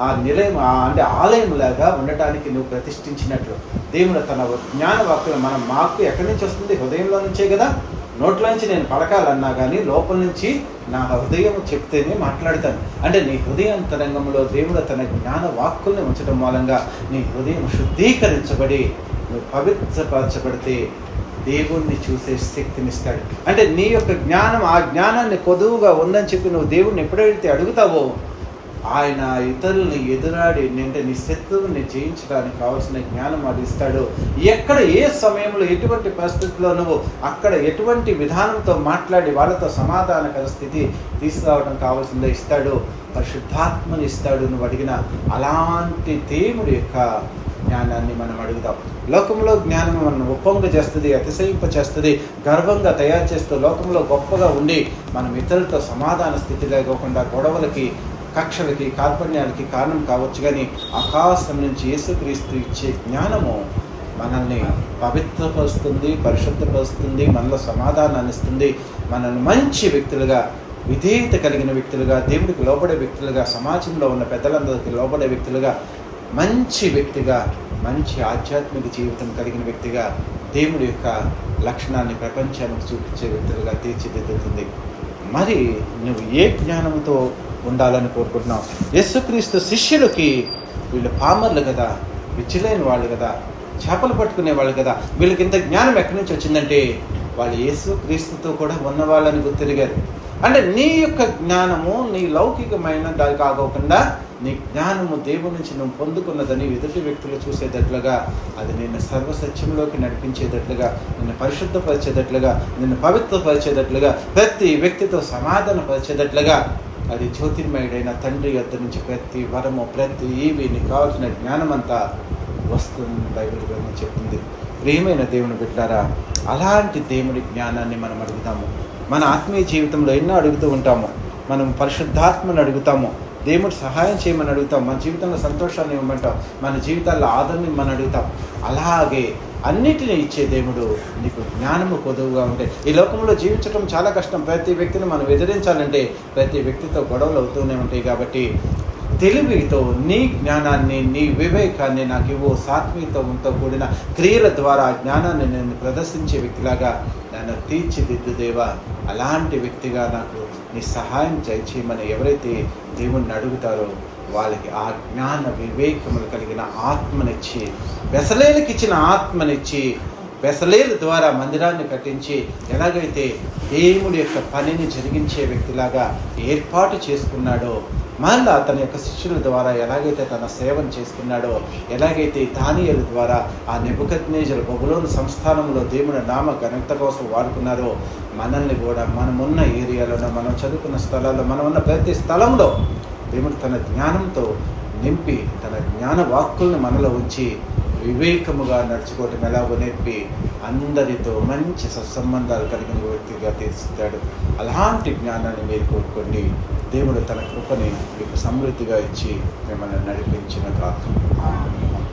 ఆ నిలయం అంటే ఆలయంలాగా ఉండటానికి నువ్వు ప్రతిష్ఠించినట్లు దేవుడు తన జ్ఞాన వాక్కులు మాకు ఎక్కడి నుంచి వస్తుంది? హృదయంలో నుంచే కదా. నోట్లో నుంచి నేను పలకాలన్నా కానీ లోపల నుంచి నా హృదయం చెప్తేనే మాట్లాడతాను. అంటే నీ హృదయాంతరంగంలో దేవుడు తన జ్ఞాన వాక్కుల్ని ఉంచడం మూలంగా నీ హృదయం శుద్ధీకరించబడి నువ్వు పవిత్రపరచబడితే దేవుణ్ణి చూసే శక్తినిస్తాడు. అంటే నీ యొక్క జ్ఞానం, ఆ జ్ఞానాన్ని కొదువుగా ఉందని చెప్పి నువ్వు దేవుణ్ణి ఎప్పుడైతే అడుగుతావో ఆయన ఇతరుల్ని ఎదురాడి అంటే నీ శత్రువుని జయించడానికి కావాల్సిన జ్ఞానం అది ఇస్తాడు. ఎక్కడ ఏ సమయంలో ఎటువంటి పరిస్థితుల్లో నువ్వు అక్కడ ఎటువంటి విధానంతో మాట్లాడి వాళ్ళతో సమాధానకర స్థితి తీసుకురావడం కావాల్సిందో ఇస్తాడు. పరిశుద్ధాత్మని ఇస్తాడు నువ్వు అడిగిన. అలాంటి దేవుడి యొక్క జ్ఞానాన్ని మనం అడుగుతాం. లోకంలో జ్ఞానం మనం ఉప్పొంగ చేస్తుంది, అతిశయింప చేస్తుంది, గర్వంగా తయారు చేస్తూ లోకంలో గొప్పగా ఉండి మనం ఇతరులతో సమాధాన స్థితి లేకుండా గొడవలకి, కక్షలకి, కార్పణ్యాలకి కారణం కావచ్చు. కానీ ఆకాశం నుంచి యేసుక్రీస్తు ఇచ్చే జ్ఞానము మనల్ని పవిత్రపరుస్తుంది, పరిశుద్ధపరుస్తుంది, మనలో సమాధానాన్ని ఇస్తుంది. మనల్ని మంచి వ్యక్తులుగా, విధేయత కలిగిన వ్యక్తులుగా, దేవుడికి లోబడే వ్యక్తులుగా, సమాజంలో ఉన్న పెద్దలందరికీ లోబడే వ్యక్తులుగా, మంచి వ్యక్తిగా, మంచి ఆధ్యాత్మిక జీవితం కలిగిన వ్యక్తిగా, దేవుడి యొక్క లక్షణాన్ని ప్రపంచానికి చూపించే వ్యక్తులుగా తీర్చిదిద్దుతుంది. మరి నువ్వు ఏ జ్ఞానంతో ఉండాలని కోరుకుంటున్నావు? యేసుక్రీస్తు శిష్యులకి వీళ్ళు పామర్లు కదా, విచ్చిలేని వాళ్ళు కదా, చేపలు పట్టుకునే వాళ్ళు కదా, వీళ్ళకి ఇంత జ్ఞానం ఎక్కడి నుంచి వచ్చిందంటే వాళ్ళు యేసుక్రీస్తుతో కూడా ఉన్న వాళ్ళని గుర్తిరిగారు. అంటే నీ యొక్క జ్ఞానము నీ లౌకికమైన దాని కాకోకుండా నీ జ్ఞానము దేవుడి నుంచి నువ్వు పొందుకున్నదని ఎదుటి వ్యక్తులు చూసేటట్లుగా, అది నిన్ను సర్వసత్యంలోకి నడిపించేటట్లుగా, నిన్ను పరిశుద్ధపరిచేటట్లుగా, నిన్ను పవిత్రపరిచేటట్లుగా, ప్రతి వ్యక్తితో సమాధానపరిచేటట్లుగా, అది జ్యోతిర్మయుడైన తండ్రి యొద్ద నుంచి ప్రతి వరము, ప్రతి నీకు కావాల్సిన జ్ఞానమంతా వస్తుంది బైబిల్ గ్రంథం చెప్తుంది. ప్రియమైన దేవుని బిడ్డలారా, అలాంటి దేవుడి జ్ఞానాన్ని మనం అడుగుతాము. మన ఆత్మీయ జీవితంలో ఎన్నో అడుగుతూ ఉంటాము. మనం పరిశుద్ధాత్మను అడుగుతాము, దేవుడు సహాయం చేయమని అడుగుతాం, మన జీవితంలో సంతోషాన్ని ఇవ్వమంటాం, మన జీవితాల్లో ఆదరణ ఇవ్వమని అడుగుతాం. అలాగే అన్నిటినీ ఇచ్చే దేవుడు నీకు జ్ఞానము కొదువుగా ఉంటే ఈ లోకంలో జీవించడం చాలా కష్టం. ప్రతి వ్యక్తిని మనం ఎదిరించాలంటే ప్రతి వ్యక్తితో గొడవలు అవుతూనే ఉంటాయి. కాబట్టి తెలివితో నీ జ్ఞానాన్ని, నీ వివేకాన్ని నాకు ఇవ్వు. సాత్వికతతో కూడిన క్రియల ద్వారా జ్ఞానాన్ని నేను ప్రదర్శించే వ్యక్తిలాగా నన్ను తీర్చిదిద్దు దేవా. అలాంటి వ్యక్తిగా నాకు నీ సహాయం చేయమని ఎవరైతే దేవుణ్ణి అడుగుతారో వాళ్ళకి ఆ జ్ఞాన వివేకములు కలిగిన ఆత్మనిచ్చి, బెసలేలుకి ఇచ్చిన ఆత్మనిచ్చి, బెసలేలు ద్వారా మందిరాన్ని కట్టించి ఎలాగైతే దేవుడి యొక్క పనిని జరిగించే వ్యక్తిలాగా ఏర్పాటు చేసుకున్నాడో, మళ్ళా తన యొక్క శిష్యుల ద్వారా ఎలాగైతే తన సేవను చేసుకున్నాడో, ఎలాగైతే దానియేలు ద్వారా ఆ నెబుకద్నెజరు బబులోను సంస్థానంలో దేవుడి నామ ఘనత కోసం వాడుకున్నారో, మనల్ని కూడా మనమున్న ఏరియాలోనో, మనం చదువుకున్న స్థలాల్లో, మనం ఉన్న ప్రతి స్థలంలో దేవుడు తన జ్ఞానంతో నింపి తన జ్ఞాన వాక్కుల్ని మనలో ఉంచి వివేకముగా నడుచుకోవటం ఎలాగో నేర్పి అందరితో మంచి సత్సంబంధాలు కలిగిన వ్యక్తిగా తీర్చుతాడు. అలాంటి జ్ఞానాన్ని మీరు కోరుకోండి. దేవుడు తన కృపని మీకు సమృద్ధిగా ఇచ్చి మిమ్మల్ని నడిపించిన కాక.